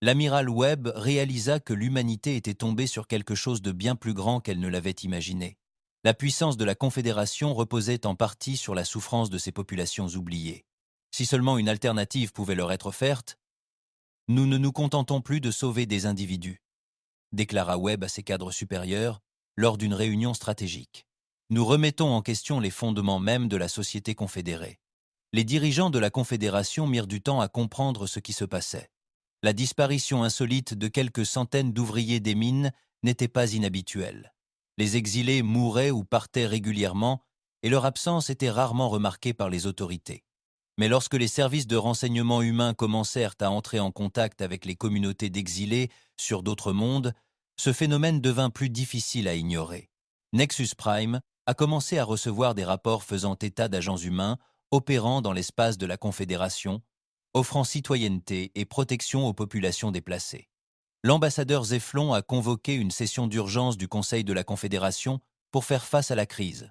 L'amiral Webb réalisa que l'humanité était tombée sur quelque chose de bien plus grand qu'elle ne l'avait imaginé. La puissance de la Confédération reposait en partie sur la souffrance de ces populations oubliées. Si seulement une alternative pouvait leur être offerte, nous ne nous contentons plus de sauver des individus, déclara Webb à ses cadres supérieurs lors d'une réunion stratégique. Nous remettons en question les fondements mêmes de la société confédérée. Les dirigeants de la Confédération mirent du temps à comprendre ce qui se passait. La disparition insolite de quelques centaines d'ouvriers des mines n'était pas inhabituelle. Les exilés mouraient ou partaient régulièrement et leur absence était rarement remarquée par les autorités. Mais lorsque les services de renseignement humains commencèrent à entrer en contact avec les communautés d'exilés sur d'autres mondes, ce phénomène devint plus difficile à ignorer. Nexus Prime a commencé à recevoir des rapports faisant état d'agents humains opérant dans l'espace de la Confédération, offrant citoyenneté et protection aux populations déplacées. L'ambassadeur Zeflon a convoqué une session d'urgence du Conseil de la Confédération pour faire face à la crise.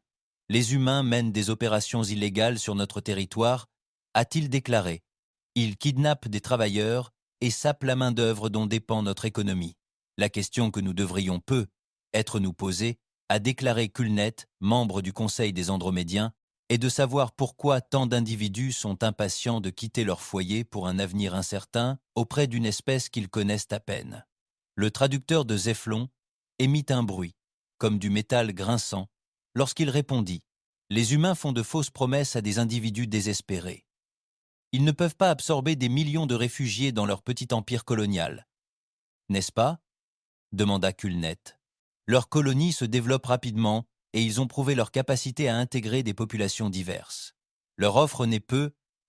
Les humains mènent des opérations illégales sur notre territoire, a-t-il déclaré. Ils kidnappent des travailleurs et sapent la main-d'œuvre dont dépend notre économie. La question que nous devrions être nous poser, a déclaré Kulnet, membre du Conseil des Andromédiens, est de savoir pourquoi tant d'individus sont impatients de quitter leur foyer pour un avenir incertain auprès d'une espèce qu'ils connaissent à peine. Le traducteur de Zeflon émit un bruit, comme du métal grinçant, lorsqu'il répondit « Les humains font de fausses promesses à des individus désespérés. Ils ne peuvent pas absorber des millions de réfugiés dans leur petit empire colonial. N'est-ce pas ?» demanda Kulnet. Leurs colonies se développent rapidement et ils ont prouvé leur capacité à intégrer des populations diverses. Leur offre n'est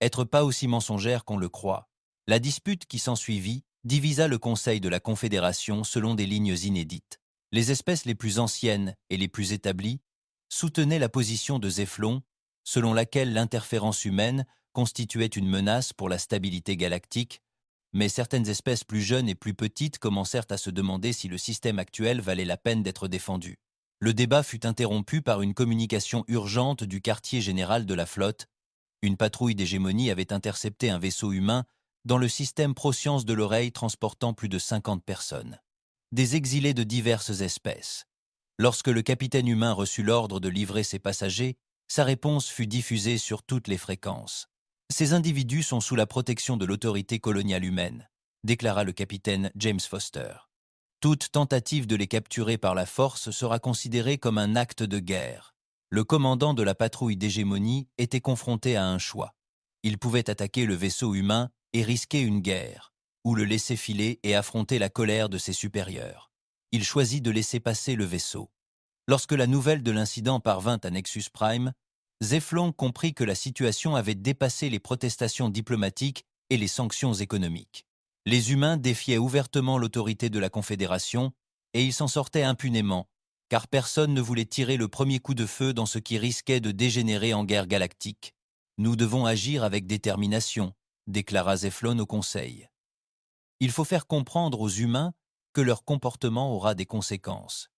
être pas aussi mensongère qu'on le croit. La dispute qui s'ensuivit divisa le Conseil de la Confédération selon des lignes inédites. Les espèces les plus anciennes et les plus établies soutenaient la position de Zeflon, selon laquelle l'interférence humaine constituait une menace pour la stabilité galactique, mais certaines espèces plus jeunes et plus petites commencèrent à se demander si le système actuel valait la peine d'être défendu. Le débat fut interrompu par une communication urgente du quartier général de la flotte. Une patrouille d'hégémonie avait intercepté un vaisseau humain dans le système Proscience de l'Oreille transportant plus de 50 personnes. Des exilés de diverses espèces. Lorsque le capitaine humain reçut l'ordre de livrer ses passagers, sa réponse fut diffusée sur toutes les fréquences. Ces individus sont sous la protection de l'autorité coloniale humaine, déclara le capitaine James Foster. Toute tentative de les capturer par la force sera considérée comme un acte de guerre. Le commandant de la patrouille d'hégémonie était confronté à un choix. Il pouvait attaquer le vaisseau humain et risquer une guerre, ou le laisser filer et affronter la colère de ses supérieurs. Il choisit de laisser passer le vaisseau. Lorsque la nouvelle de l'incident parvint à Nexus Prime, Zeflon comprit que la situation avait dépassé les protestations diplomatiques et les sanctions économiques. Les humains défiaient ouvertement l'autorité de la Confédération et ils s'en sortaient impunément, car personne ne voulait tirer le premier coup de feu dans ce qui risquait de dégénérer en guerre galactique. Nous devons agir avec détermination, déclara Zeflon au Conseil. Il faut faire comprendre aux humains que leur comportement aura des conséquences.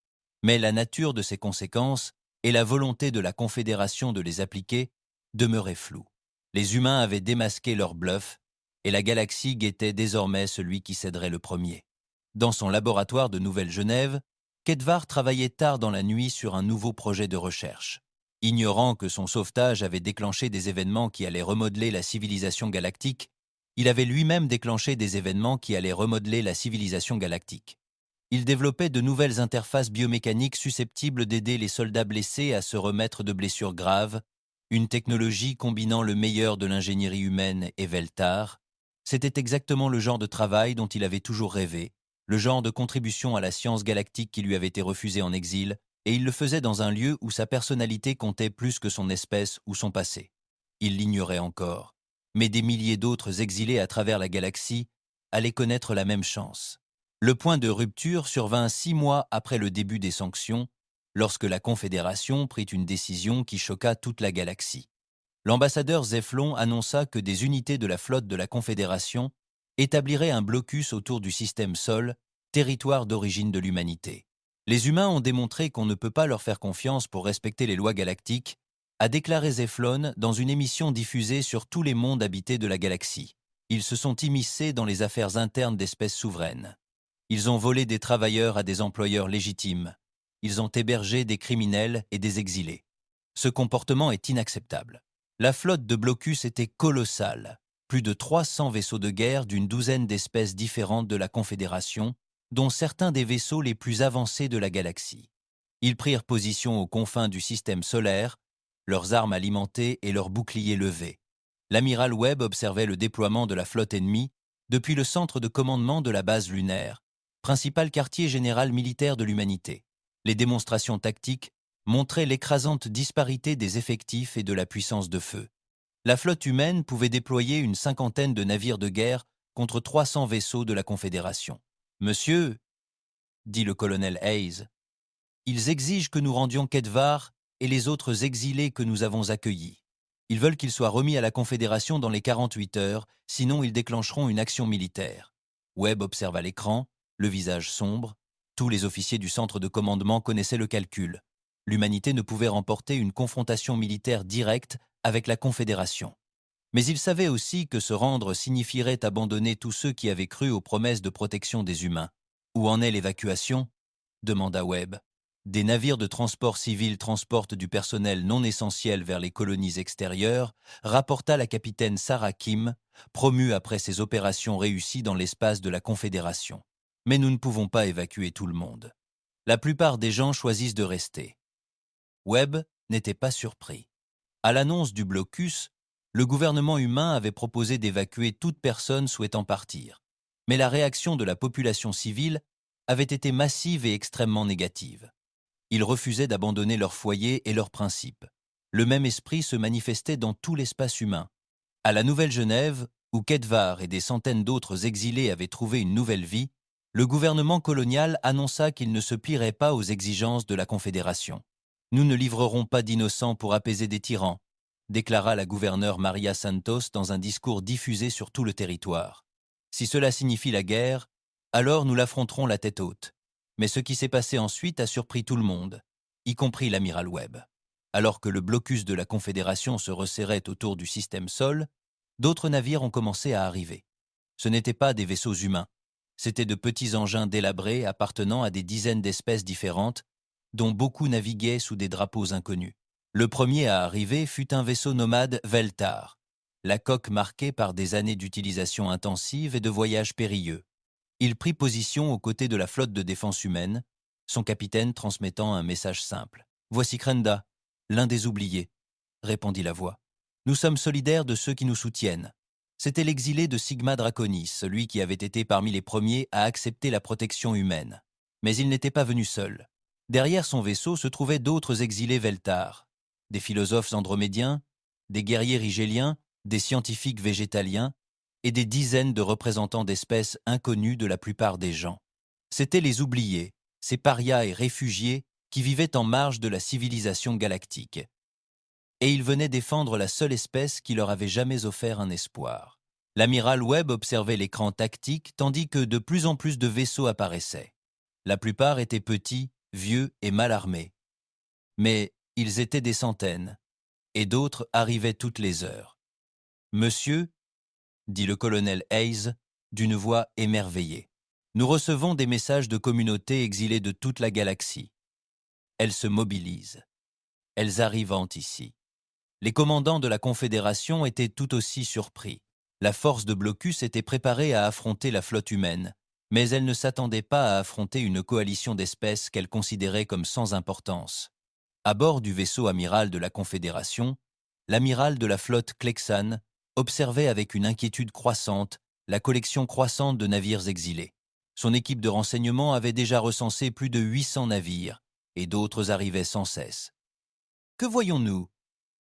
Mais la nature de ces conséquences et la volonté de la Confédération de les appliquer demeuraient floues. Les humains avaient démasqué leur bluff et la galaxie guettait désormais celui qui céderait le premier. Dans son laboratoire de Nouvelle-Genève, Kedvar travaillait tard dans la nuit sur un nouveau projet de recherche. Ignorant que son sauvetage avait déclenché des événements qui allaient remodeler la civilisation galactique, il avait lui-même déclenché des événements qui allaient remodeler la civilisation galactique. Il développait de nouvelles interfaces biomécaniques susceptibles d'aider les soldats blessés à se remettre de blessures graves, une technologie combinant le meilleur de l'ingénierie humaine et Veltar. C'était exactement le genre de travail dont il avait toujours rêvé, le genre de contribution à la science galactique qui lui avait été refusée en exil, et il le faisait dans un lieu où sa personnalité comptait plus que son espèce ou son passé. Il l'ignorait encore, mais des milliers d'autres exilés à travers la galaxie allaient connaître la même chance. Le point de rupture survint 6 mois après le début des sanctions, lorsque la Confédération prit une décision qui choqua toute la galaxie. L'ambassadeur Zeflon annonça que des unités de la flotte de la Confédération établiraient un blocus autour du système Sol, territoire d'origine de l'humanité. Les humains ont démontré qu'on ne peut pas leur faire confiance pour respecter les lois galactiques, a déclaré Zeflon dans une émission diffusée sur tous les mondes habités de la galaxie. Ils se sont immiscés dans les affaires internes d'espèces souveraines. Ils ont volé des travailleurs à des employeurs légitimes. Ils ont hébergé des criminels et des exilés. Ce comportement est inacceptable. La flotte de Blocus était colossale. Plus de 300 vaisseaux de guerre d'une douzaine d'espèces différentes de la Confédération, dont certains des vaisseaux les plus avancés de la galaxie. Ils prirent position aux confins du système solaire, leurs armes alimentées et leurs boucliers levés. L'amiral Webb observait le déploiement de la flotte ennemie depuis le centre de commandement de la base lunaire, principal quartier général militaire de l'humanité. Les démonstrations tactiques montraient l'écrasante disparité des effectifs et de la puissance de feu. La flotte humaine pouvait déployer une cinquantaine de navires de guerre contre 300 vaisseaux de la Confédération. « Monsieur, dit le colonel Hayes, ils exigent que nous rendions Kedvar et les autres exilés que nous avons accueillis. Ils veulent qu'ils soient remis à la Confédération dans les 48 heures, sinon ils déclencheront une action militaire. » Webb observa l'écran, le visage sombre. Tous les officiers du centre de commandement connaissaient le calcul. L'humanité ne pouvait remporter une confrontation militaire directe avec la Confédération. Mais ils savaient aussi que se rendre signifierait abandonner tous ceux qui avaient cru aux promesses de protection des humains. « Où en est l'évacuation » demanda Webb. « Des navires de transport civil transportent du personnel non essentiel vers les colonies extérieures », rapporta la capitaine Sarah Kim, promue après ses opérations réussies dans l'espace de la Confédération. Mais nous ne pouvons pas évacuer tout le monde. La plupart des gens choisissent de rester. Webb n'était pas surpris. À l'annonce du blocus, le gouvernement humain avait proposé d'évacuer toute personne souhaitant partir. Mais la réaction de la population civile avait été massive et extrêmement négative. Ils refusaient d'abandonner leur foyer et leurs principes. Le même esprit se manifestait dans tout l'espace humain. À la Nouvelle-Genève, où Kedvar et des centaines d'autres exilés avaient trouvé une nouvelle vie, le gouvernement colonial annonça qu'il ne se plierait pas aux exigences de la Confédération. « Nous ne livrerons pas d'innocents pour apaiser des tyrans », déclara la gouverneure Maria Santos dans un discours diffusé sur tout le territoire. « Si cela signifie la guerre, alors nous l'affronterons la tête haute. » Mais ce qui s'est passé ensuite a surpris tout le monde, y compris l'amiral Webb. Alors que le blocus de la Confédération se resserrait autour du système Sol, d'autres navires ont commencé à arriver. Ce n'étaient pas des vaisseaux humains, c'étaient de petits engins délabrés appartenant à des dizaines d'espèces différentes, dont beaucoup naviguaient sous des drapeaux inconnus. Le premier à arriver fut un vaisseau nomade Veltar, la coque marquée par des années d'utilisation intensive et de voyages périlleux. Il prit position aux côtés de la flotte de défense humaine, son capitaine transmettant un message simple. « Voici Krenda, l'un des oubliés », répondit la voix. « Nous sommes solidaires de ceux qui nous soutiennent. » C'était l'exilé de Sigma Draconis, celui qui avait été parmi les premiers à accepter la protection humaine. Mais il n'était pas venu seul. Derrière son vaisseau se trouvaient d'autres exilés Veltar, des philosophes andromédiens, des guerriers rigéliens, des scientifiques végétaliens et des dizaines de représentants d'espèces inconnues de la plupart des gens. C'étaient les oubliés, ces parias et réfugiés qui vivaient en marge de la civilisation galactique. Et ils venaient défendre la seule espèce qui leur avait jamais offert un espoir. L'amiral Webb observait l'écran tactique tandis que de plus en plus de vaisseaux apparaissaient. La plupart étaient petits, vieux et mal armés. Mais ils étaient des centaines, et d'autres arrivaient toutes les heures. « Monsieur, » dit le colonel Hayes d'une voix émerveillée, « nous recevons des messages de communautés exilées de toute la galaxie. Elles se mobilisent. Elles arrivent ici. » Les commandants de la Confédération étaient tout aussi surpris. La force de blocus était préparée à affronter la flotte humaine, mais elle ne s'attendait pas à affronter une coalition d'espèces qu'elle considérait comme sans importance. À bord du vaisseau amiral de la Confédération, l'amiral de la flotte Klexan observait avec une inquiétude croissante la collection croissante de navires exilés. Son équipe de renseignement avait déjà recensé plus de 800 navires, et d'autres arrivaient sans cesse. « Que voyons-nous »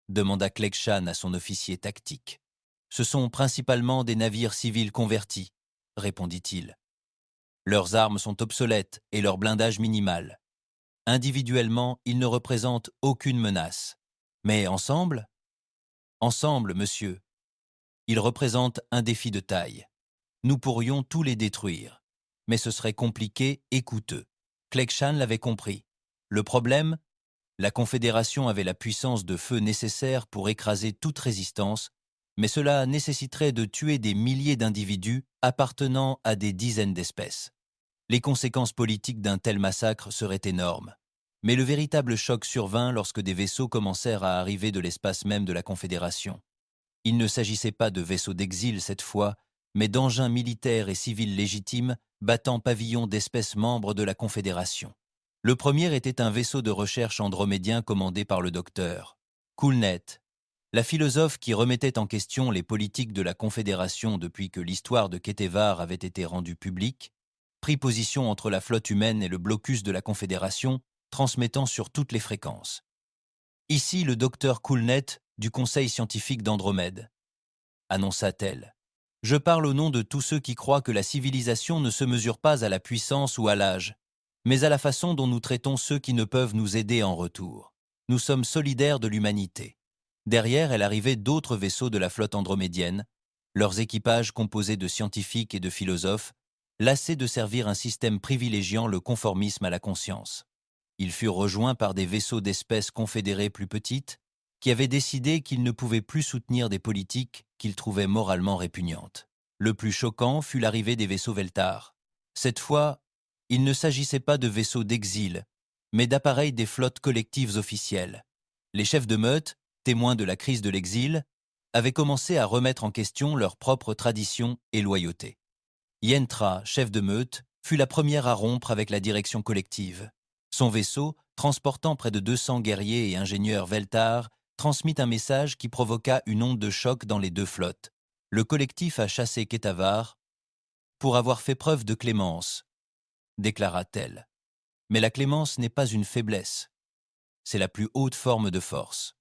demanda Klexan à son officier tactique. « Ce sont principalement des navires civils convertis, » répondit-il. « Leurs armes sont obsolètes et leur blindage minimal. Individuellement, ils ne représentent aucune menace. Mais ensemble, monsieur, ils représentent un défi de taille. Nous pourrions tous les détruire, mais ce serait compliqué et coûteux. » Klexan l'avait compris. Le problème, la Confédération avait la puissance de feu nécessaire pour écraser toute résistance, mais cela nécessiterait de tuer des milliers d'individus appartenant à des dizaines d'espèces. Les conséquences politiques d'un tel massacre seraient énormes. Mais le véritable choc survint lorsque des vaisseaux commencèrent à arriver de l'espace même de la Confédération. Il ne s'agissait pas de vaisseaux d'exil cette fois, mais d'engins militaires et civils légitimes battant pavillon d'espèces membres de la Confédération. Le premier était un vaisseau de recherche andromédien commandé par le docteur Coolnet, la philosophe qui remettait en question les politiques de la Confédération depuis que l'histoire de Ketevar avait été rendue publique, prit position entre la flotte humaine et le blocus de la Confédération, transmettant sur toutes les fréquences. Ici le docteur Coolnet du Conseil scientifique d'Andromède, annonça-t-elle. Je parle au nom de tous ceux qui croient que la civilisation ne se mesure pas à la puissance ou à l'âge, mais à la façon dont nous traitons ceux qui ne peuvent nous aider en retour. Nous sommes solidaires de l'humanité. Derrière, elle arrivait d'autres vaisseaux de la flotte andromédienne, leurs équipages composés de scientifiques et de philosophes, lassés de servir un système privilégiant le conformisme à la conscience. Ils furent rejoints par des vaisseaux d'espèces confédérées plus petites, qui avaient décidé qu'ils ne pouvaient plus soutenir des politiques qu'ils trouvaient moralement répugnantes. Le plus choquant fut l'arrivée des vaisseaux Veltar. Cette fois, il ne s'agissait pas de vaisseaux d'exil, mais d'appareils des flottes collectives officielles. Les chefs de meute, témoins de la crise de l'exil, avaient commencé à remettre en question leurs propres traditions et loyauté. Yentra, chef de meute, fut la première à rompre avec la direction collective. Son vaisseau, transportant près de 200 guerriers et ingénieurs Veltar, transmit un message qui provoqua une onde de choc dans les deux flottes. Le collectif a chassé Ketavar pour avoir fait preuve de clémence, déclara-t-elle. Mais la clémence n'est pas une faiblesse. C'est la plus haute forme de force.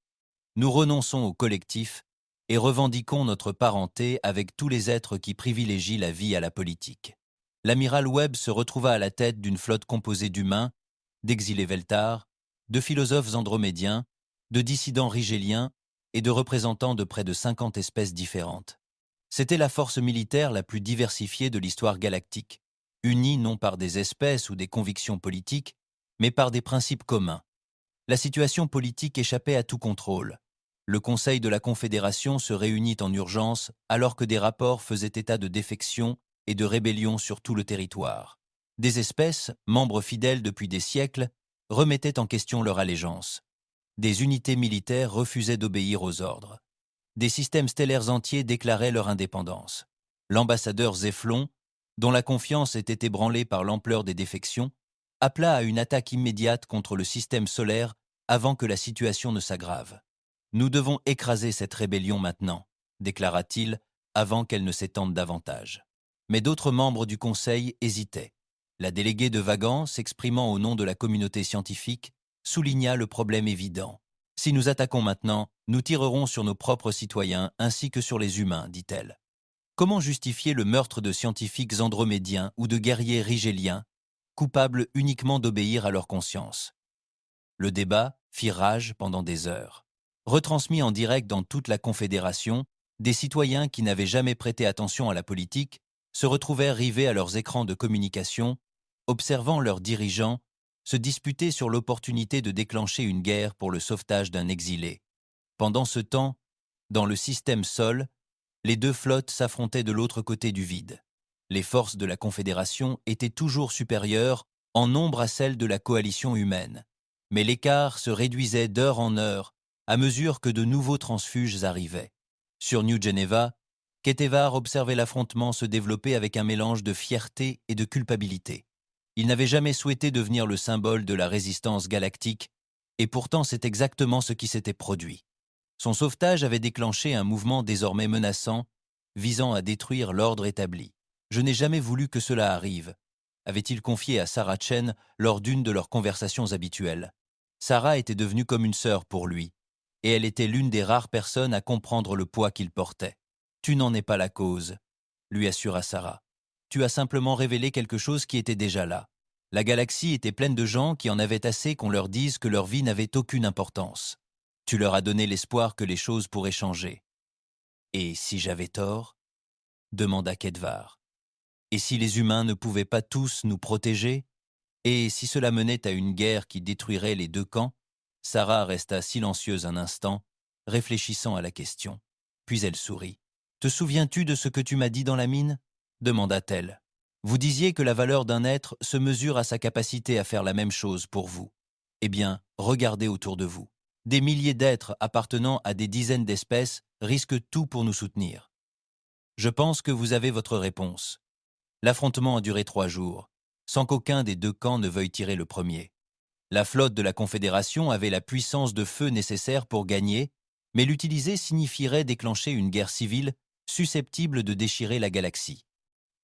Nous renonçons au collectif et revendiquons notre parenté avec tous les êtres qui privilégient la vie à la politique. L'amiral Webb se retrouva à la tête d'une flotte composée d'humains, d'exilés Veltar, de philosophes andromédiens, de dissidents rigéliens et de représentants de près de 50 espèces différentes. C'était la force militaire la plus diversifiée de l'histoire galactique, unie non par des espèces ou des convictions politiques, mais par des principes communs. La situation politique échappait à tout contrôle. Le Conseil de la Confédération se réunit en urgence alors que des rapports faisaient état de défections et de rébellions sur tout le territoire. Des espèces, membres fidèles depuis des siècles, remettaient en question leur allégeance. Des unités militaires refusaient d'obéir aux ordres. Des systèmes stellaires entiers déclaraient leur indépendance. L'ambassadeur Zéflon, dont la confiance était ébranlée par l'ampleur des défections, appela à une attaque immédiate contre le système solaire avant que la situation ne s'aggrave. « Nous devons écraser cette rébellion maintenant », déclara-t-il, avant qu'elle ne s'étende davantage. Mais d'autres membres du Conseil hésitaient. La déléguée de Vagan, s'exprimant au nom de la communauté scientifique, souligna le problème évident. « Si nous attaquons maintenant, nous tirerons sur nos propres citoyens ainsi que sur les humains, dit-elle. Comment justifier le meurtre de scientifiques andromédiens ou de guerriers rigéliens, coupables uniquement d'obéir à leur conscience? Le débat fit rage pendant des heures. Retransmis en direct dans toute la Confédération, des citoyens qui n'avaient jamais prêté attention à la politique se retrouvèrent rivés à leurs écrans de communication, observant leurs dirigeants se disputer sur l'opportunité de déclencher une guerre pour le sauvetage d'un exilé. Pendant ce temps, dans le système Sol, les deux flottes s'affrontaient de l'autre côté du vide. Les forces de la Confédération étaient toujours supérieures en nombre à celles de la coalition humaine, mais l'écart se réduisait d'heure en heure à mesure que de nouveaux transfuges arrivaient. Sur New Geneva, Ketevar observait l'affrontement se développer avec un mélange de fierté et de culpabilité. Il n'avait jamais souhaité devenir le symbole de la résistance galactique, et pourtant c'est exactement ce qui s'était produit. Son sauvetage avait déclenché un mouvement désormais menaçant, visant à détruire l'ordre établi. « Je n'ai jamais voulu que cela arrive », avait-il confié à Sarah Chen lors d'une de leurs conversations habituelles. Sarah était devenue comme une sœur pour lui, et elle était l'une des rares personnes à comprendre le poids qu'il portait. « Tu n'en es pas la cause », lui assura Sarah. « Tu as simplement révélé quelque chose qui était déjà là. La galaxie était pleine de gens qui en avaient assez qu'on leur dise que leur vie n'avait aucune importance. Tu leur as donné l'espoir que les choses pourraient changer. »« Et si j'avais tort ?» demanda Kedvar. « Et si les humains ne pouvaient pas tous nous protéger? Et si cela menait à une guerre qui détruirait les deux camps ?» Sarah resta silencieuse un instant, réfléchissant à la question. Puis elle sourit. « Te souviens-tu de ce que tu m'as dit dans la mine ?» demanda-t-elle. « Vous disiez que la valeur d'un être se mesure à sa capacité à faire la même chose pour vous. Eh bien, regardez autour de vous. Des milliers d'êtres appartenant à des dizaines d'espèces risquent tout pour nous soutenir. Je pense que vous avez votre réponse. L'affrontement a duré 3 jours, sans qu'aucun des deux camps ne veuille tirer le premier. La flotte de la Confédération avait la puissance de feu nécessaire pour gagner, mais l'utiliser signifierait déclencher une guerre civile susceptible de déchirer la galaxie.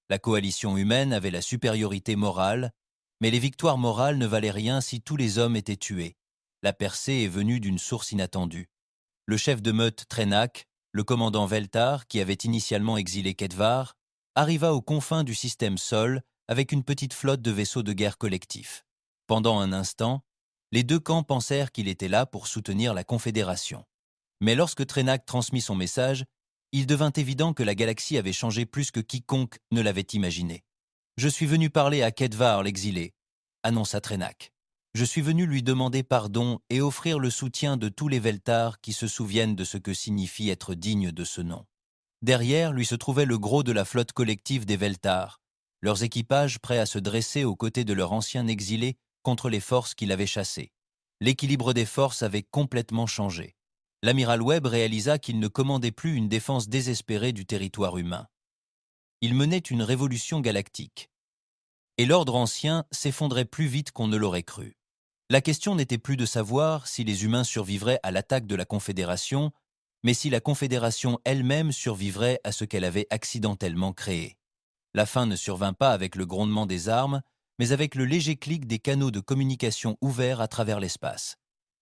La coalition humaine avait la supériorité morale, mais les victoires morales ne valaient rien si tous les hommes étaient tués. La percée est venue d'une source inattendue. Le chef de meute Trenak, le commandant Veltar, qui avait initialement exilé Kedvar, arriva aux confins du système Sol avec une petite flotte de vaisseaux de guerre collectifs. Pendant un instant, les deux camps pensèrent qu'il était là pour soutenir la Confédération. Mais lorsque Trenak transmit son message, il devint évident que la galaxie avait changé plus que quiconque ne l'avait imaginé. « Je suis venu parler à Kedvar l'exilé », annonça Trenak. « Je suis venu lui demander pardon et offrir le soutien de tous les Veltars qui se souviennent de ce que signifie être digne de ce nom. » Derrière lui se trouvait le gros de la flotte collective des Veltars, leurs équipages prêts à se dresser aux côtés de leur ancien exilé contre les forces qui l'avaient chassé. L'équilibre des forces avait complètement changé. L'amiral Webb réalisa qu'il ne commandait plus une défense désespérée du territoire humain. Il menait une révolution galactique. Et l'ordre ancien s'effondrait plus vite qu'on ne l'aurait cru. La question n'était plus de savoir si les humains survivraient à l'attaque de la Confédération, mais si la Confédération elle-même survivrait à ce qu'elle avait accidentellement créé. La fin ne survint pas avec le grondement des armes, mais avec le léger clic des canaux de communication ouverts à travers l'espace.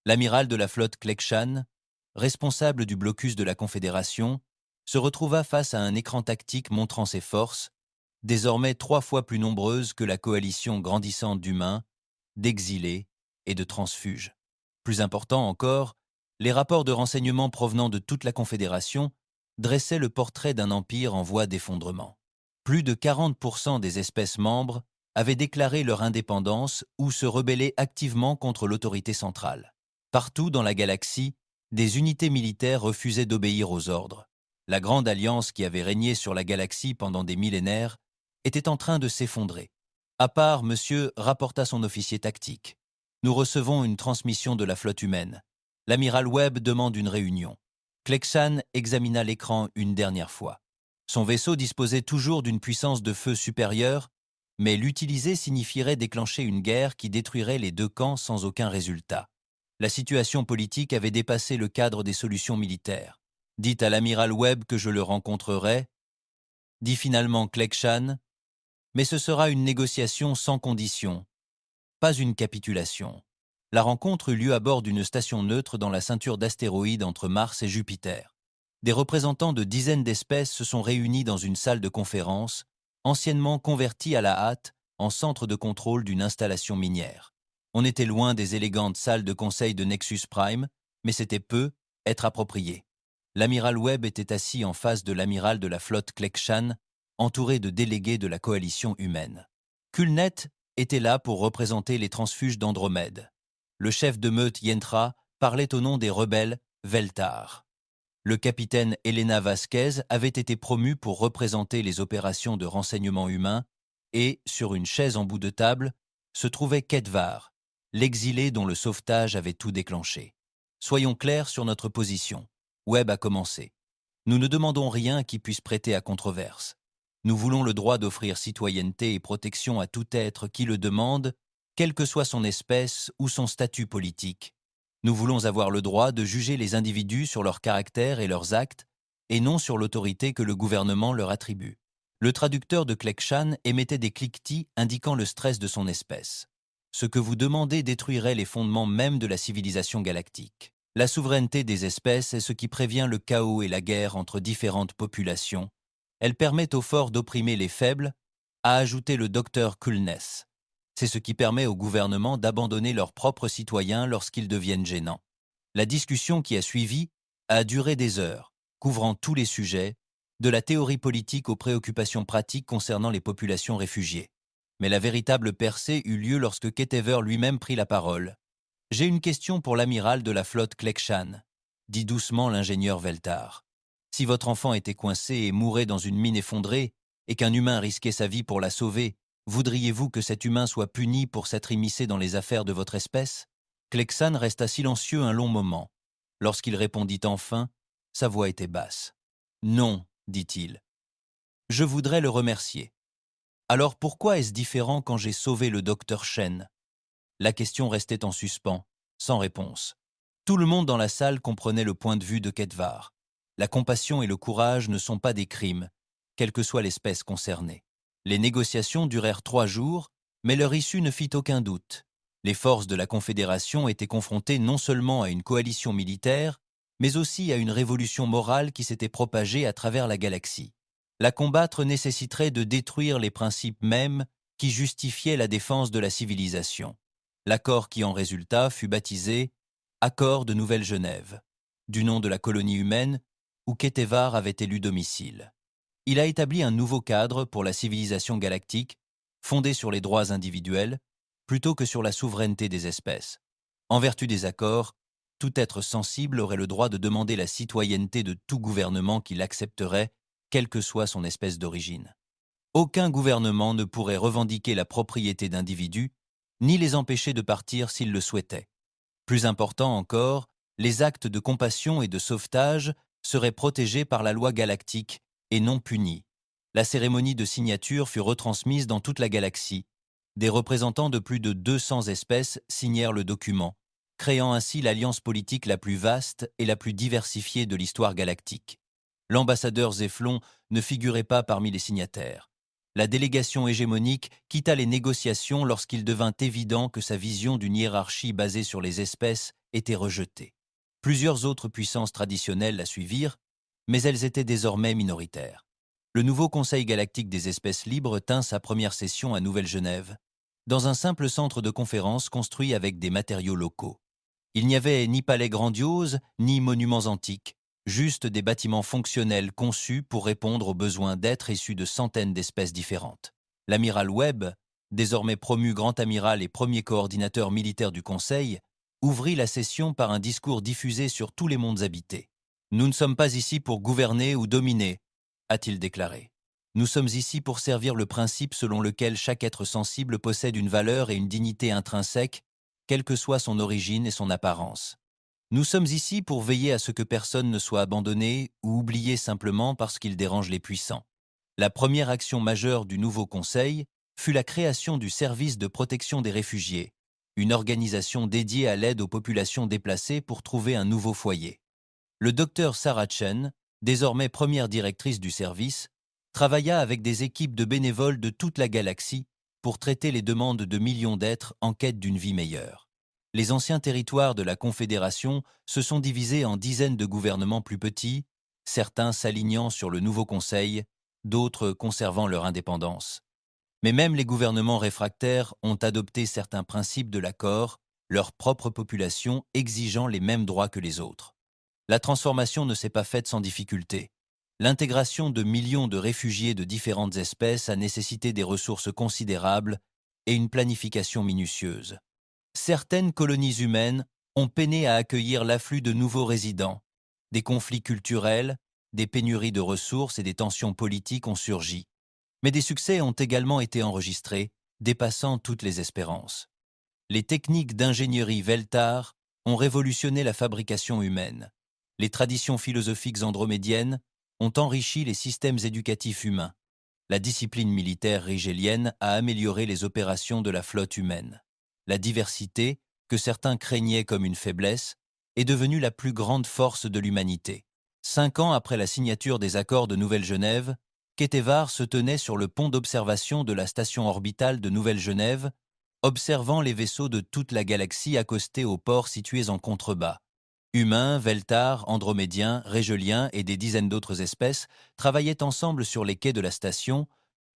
L'amiral de la flotte Klekshan, responsable du blocus de la Confédération, se retrouva face à un écran tactique montrant ses forces, désormais 3 fois plus nombreuses que la coalition grandissante d'humains, d'exilés et de transfuges. Plus important encore, les rapports de renseignement provenant de toute la Confédération dressaient le portrait d'un empire en voie d'effondrement. Plus de 40% des espèces membres avaient déclaré leur indépendance ou se rebellaient activement contre l'autorité centrale. Partout dans la galaxie, des unités militaires refusaient d'obéir aux ordres. La grande alliance qui avait régné sur la galaxie pendant des millénaires était en train de s'effondrer. À part, monsieur rapporta son officier tactique. Nous recevons une transmission de la flotte humaine. L'amiral Webb demande une réunion. Klexan examina l'écran une dernière fois. Son vaisseau disposait toujours d'une puissance de feu supérieure, mais l'utiliser signifierait déclencher une guerre qui détruirait les deux camps sans aucun résultat. La situation politique avait dépassé le cadre des solutions militaires. Dites à l'amiral Webb que je le rencontrerai, dit finalement Klexan, mais ce sera une négociation sans condition, pas une capitulation. La rencontre eut lieu à bord d'une station neutre dans la ceinture d'astéroïdes entre Mars et Jupiter. Des représentants de dizaines d'espèces se sont réunis dans une salle de conférence, anciennement convertie à la hâte en centre de contrôle d'une installation minière. On était loin des élégantes salles de conseil de Nexus Prime, mais c'était peu être approprié. L'amiral Webb était assis en face de l'amiral de la flotte Klexan, entouré de délégués de la coalition humaine. Kulnet était là pour représenter les transfuges d'Andromède. Le chef de meute Yentra parlait au nom des rebelles Veltar. Le capitaine Elena Vasquez avait été promu pour représenter les opérations de renseignement humain et, sur une chaise en bout de table, se trouvait Ketvar, l'exilé dont le sauvetage avait tout déclenché. Soyons clairs sur notre position. Webb a commencé. Nous ne demandons rien qui puisse prêter à controverse. Nous voulons le droit d'offrir citoyenneté et protection à tout être qui le demande, quelle que soit son espèce ou son statut politique. Nous voulons avoir le droit de juger les individus sur leur caractère et leurs actes, et non sur l'autorité que le gouvernement leur attribue. Le traducteur de Klexan émettait des cliquetis indiquant le stress de son espèce. Ce que vous demandez détruirait les fondements même de la civilisation galactique. La souveraineté des espèces est ce qui prévient le chaos et la guerre entre différentes populations. Elle permet aux forts d'opprimer les faibles, a ajouté le docteur Kulness. C'est ce qui permet au gouvernement d'abandonner leurs propres citoyens lorsqu'ils deviennent gênants. La discussion qui a suivi a duré des heures, couvrant tous les sujets, de la théorie politique aux préoccupations pratiques concernant les populations réfugiées. Mais la véritable percée eut lieu lorsque Ketever lui-même prit la parole. « J'ai une question pour l'amiral de la flotte Klexan », dit doucement l'ingénieur Veltar. « Si votre enfant était coincé et mourait dans une mine effondrée, et qu'un humain risquait sa vie pour la sauver, voudriez-vous que cet humain soit puni pour s'être immiscé dans les affaires de votre espèce ?» Klexan resta silencieux un long moment. Lorsqu'il répondit enfin, sa voix était basse. « Non, dit-il. Je voudrais le remercier. Alors pourquoi est-ce différent quand j'ai sauvé le docteur Shen ?» La question restait en suspens, sans réponse. Tout le monde dans la salle comprenait le point de vue de Ketvar. La compassion et le courage ne sont pas des crimes, quelle que soit l'espèce concernée. Les négociations durèrent 3 jours, mais leur issue ne fit aucun doute. Les forces de la Confédération étaient confrontées non seulement à une coalition militaire, mais aussi à une révolution morale qui s'était propagée à travers la galaxie. La combattre nécessiterait de détruire les principes mêmes qui justifiaient la défense de la civilisation. L'accord qui en résulta fut baptisé « Accord de Nouvelle-Genève », du nom de la colonie humaine où Ketevar avait élu domicile. Il a établi un nouveau cadre pour la civilisation galactique, fondé sur les droits individuels, plutôt que sur la souveraineté des espèces. En vertu des accords, tout être sensible aurait le droit de demander la citoyenneté de tout gouvernement qui l'accepterait, quelle que soit son espèce d'origine. Aucun gouvernement ne pourrait revendiquer la propriété d'individus, ni les empêcher de partir s'ils le souhaitaient. Plus important encore, les actes de compassion et de sauvetage seraient protégés par la loi galactique et non punis. La cérémonie de signature fut retransmise dans toute la galaxie. Des représentants de plus de 200 espèces signèrent le document, créant ainsi l'alliance politique la plus vaste et la plus diversifiée de l'histoire galactique. L'ambassadeur Zeflon ne figurait pas parmi les signataires. La délégation hégémonique quitta les négociations lorsqu'il devint évident que sa vision d'une hiérarchie basée sur les espèces était rejetée. Plusieurs autres puissances traditionnelles la suivirent, mais elles étaient désormais minoritaires. Le nouveau Conseil galactique des espèces libres tint sa première session à Nouvelle-Genève, dans un simple centre de conférence construit avec des matériaux locaux. Il n'y avait ni palais grandiose, ni monuments antiques, juste des bâtiments fonctionnels conçus pour répondre aux besoins d'êtres issus de centaines d'espèces différentes. L'amiral Webb, désormais promu grand amiral et premier coordinateur militaire du Conseil, ouvrit la session par un discours diffusé sur tous les mondes habités. « Nous ne sommes pas ici pour gouverner ou dominer », a-t-il déclaré. « Nous sommes ici pour servir le principe selon lequel chaque être sensible possède une valeur et une dignité intrinsèques, quelle que soit son origine et son apparence. Nous sommes ici pour veiller à ce que personne ne soit abandonné ou oublié simplement parce qu'il dérange les puissants. » La première action majeure du nouveau Conseil fut la création du Service de protection des réfugiés, une organisation dédiée à l'aide aux populations déplacées pour trouver un nouveau foyer. Le docteur Sarah Chen, désormais première directrice du service, travailla avec des équipes de bénévoles de toute la galaxie pour traiter les demandes de millions d'êtres en quête d'une vie meilleure. Les anciens territoires de la Confédération se sont divisés en dizaines de gouvernements plus petits, certains s'alignant sur le nouveau Conseil, d'autres conservant leur indépendance. Mais même les gouvernements réfractaires ont adopté certains principes de l'accord, leur propre population exigeant les mêmes droits que les autres. La transformation ne s'est pas faite sans difficulté. L'intégration de millions de réfugiés de différentes espèces a nécessité des ressources considérables et une planification minutieuse. Certaines colonies humaines ont peiné à accueillir l'afflux de nouveaux résidents. Des conflits culturels, des pénuries de ressources et des tensions politiques ont surgi. Mais des succès ont également été enregistrés, dépassant toutes les espérances. Les techniques d'ingénierie Veltar ont révolutionné la fabrication humaine. Les traditions philosophiques andromédiennes ont enrichi les systèmes éducatifs humains. La discipline militaire rigélienne a amélioré les opérations de la flotte humaine. La diversité, que certains craignaient comme une faiblesse, est devenue la plus grande force de l'humanité. 5 ans après la signature des accords de Nouvelle-Genève, Ketevar se tenait sur le pont d'observation de la station orbitale de Nouvelle-Genève, observant les vaisseaux de toute la galaxie accostés aux ports situés en contrebas. Humains, Veltar, Andromédiens, Régeliens et des dizaines d'autres espèces travaillaient ensemble sur les quais de la station,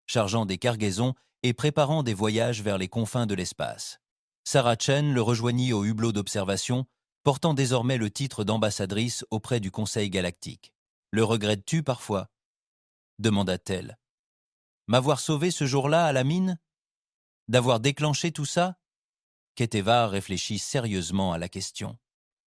chargeant des cargaisons et préparant des voyages vers les confins de l'espace. Sarah Chen le rejoignit au hublot d'observation, portant désormais le titre d'ambassadrice auprès du Conseil galactique. « Le regrettes-tu parfois ?» demanda-t-elle. « M'avoir sauvé ce jour-là à la mine ? D'avoir déclenché tout ça ?» Ketevar réfléchit sérieusement à la question.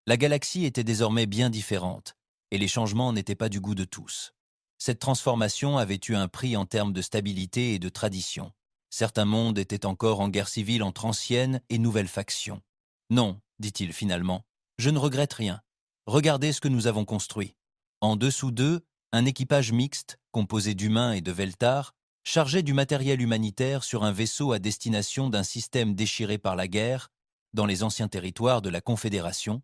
La galaxie était désormais bien différente, et les changements n'étaient pas du goût de tous. Cette transformation avait eu un prix en termes de stabilité et de tradition. Certains mondes étaient encore en guerre civile entre anciennes et nouvelles factions. « Non, dit-il finalement, je ne regrette rien. Regardez ce que nous avons construit. » En dessous d'eux, un équipage mixte, composé d'humains et de Veltar, chargeait du matériel humanitaire sur un vaisseau à destination d'un système déchiré par la guerre, dans les anciens territoires de la Confédération.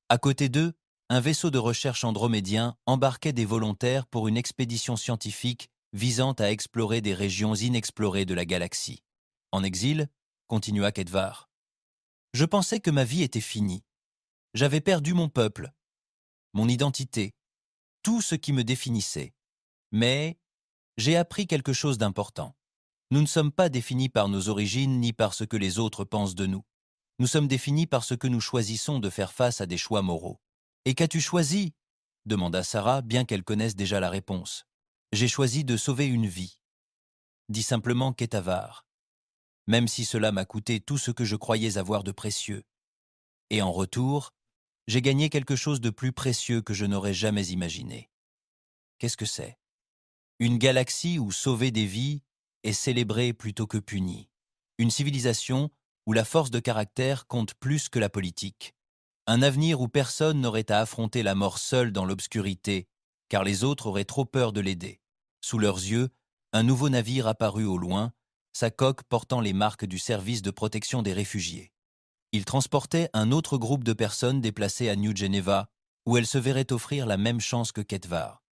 À côté d'eux, un vaisseau de recherche andromédien embarquait des volontaires pour une expédition scientifique visant à explorer des régions inexplorées de la galaxie. En exil, continua Ketevar, je pensais que ma vie était finie. J'avais perdu mon peuple, mon identité, tout ce qui me définissait. Mais j'ai appris quelque chose d'important. Nous ne sommes pas définis par nos origines ni par ce que les autres pensent de nous. Nous sommes définis par ce que nous choisissons de faire face à des choix moraux. « Et qu'as-tu choisi ?» demanda Sarah, bien qu'elle connaisse déjà la réponse. « J'ai choisi de sauver une vie, » dit simplement Ketevar, même si cela m'a coûté tout ce que je croyais avoir de précieux. Et en retour, j'ai gagné quelque chose de plus précieux que je n'aurais jamais imaginé. Qu'est-ce que c'est ? Une galaxie où sauver des vies est célébré plutôt que puni. Une civilisation où la force de caractère compte plus que la politique. Un avenir où personne n'aurait à affronter la mort seul dans l'obscurité, car les autres auraient trop peur de l'aider. Sous leurs yeux, un nouveau navire apparut au loin, sa coque portant les marques du service de protection des réfugiés. Il transportait un autre groupe de personnes déplacées à New Geneva, où elles se verraient offrir la même chance que Ketevar.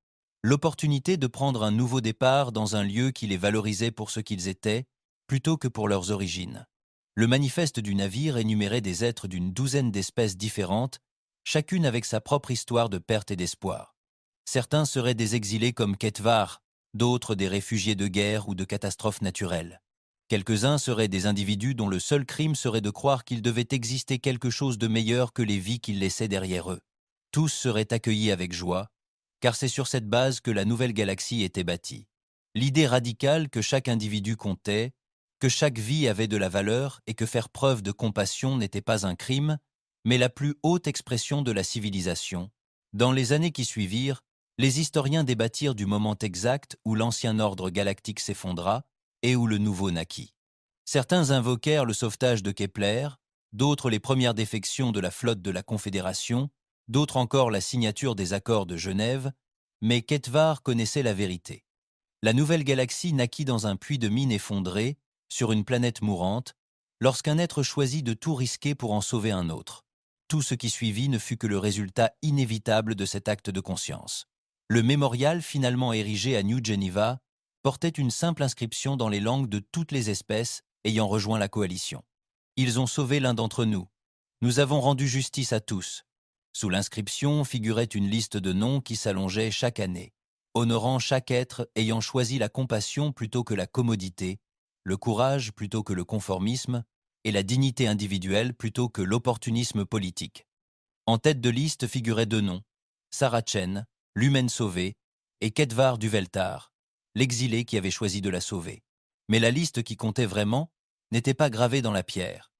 L'opportunité de prendre un nouveau départ dans un lieu qui les valorisait pour ce qu'ils étaient, plutôt que pour leurs origines. Le manifeste du navire énumérait des êtres d'une douzaine d'espèces différentes, chacune avec sa propre histoire de perte et d'espoir. Certains seraient des exilés comme Ketevar, d'autres des réfugiés de guerre ou de catastrophes naturelles. Quelques-uns seraient des individus dont le seul crime serait de croire qu'il devait exister quelque chose de meilleur que les vies qu'ils laissaient derrière eux. Tous seraient accueillis avec joie, car c'est sur cette base que la nouvelle galaxie était bâtie. L'idée radicale que chaque individu comptait, que chaque vie avait de la valeur et que faire preuve de compassion n'était pas un crime, mais la plus haute expression de la civilisation. Dans les années qui suivirent, les historiens débattirent du moment exact où l'ancien ordre galactique s'effondra et où le nouveau naquit. Certains invoquèrent le sauvetage de Kepler, d'autres les premières défections de la flotte de la Confédération, d'autres encore la signature des accords de Genève, mais Ketvar connaissait la vérité. La nouvelle galaxie naquit dans un puits de mine effondré, sur une planète mourante, lorsqu'un être choisit de tout risquer pour en sauver un autre. Tout ce qui suivit ne fut que le résultat inévitable de cet acte de conscience. Le mémorial finalement érigé à New Geneva portait une simple inscription dans les langues de toutes les espèces ayant rejoint la coalition. Ils ont sauvé l'un d'entre nous. Nous avons rendu justice à tous. Sous l'inscription figurait une liste de noms qui s'allongeait chaque année, honorant chaque être ayant choisi la compassion plutôt que la commodité, le courage plutôt que le conformisme, et la dignité individuelle plutôt que l'opportunisme politique. En tête de liste figuraient 2 noms, Sarah Chen, l'humaine sauvée, et Ketvar du Veltar, l'exilé qui avait choisi de la sauver. Mais la liste qui comptait vraiment n'était pas gravée dans la pierre.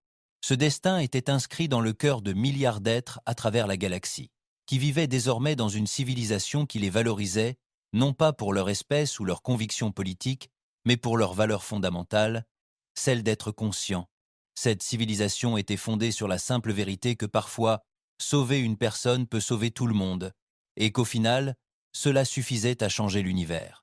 Ce destin était inscrit dans le cœur de milliards d'êtres à travers la galaxie, qui vivaient désormais dans une civilisation qui les valorisait, non pas pour leur espèce ou leurs convictions politiques, mais pour leur valeur fondamentale, celle d'être conscient. Cette civilisation était fondée sur la simple vérité que parfois, sauver une personne peut sauver tout le monde, et qu'au final, cela suffisait à changer l'univers.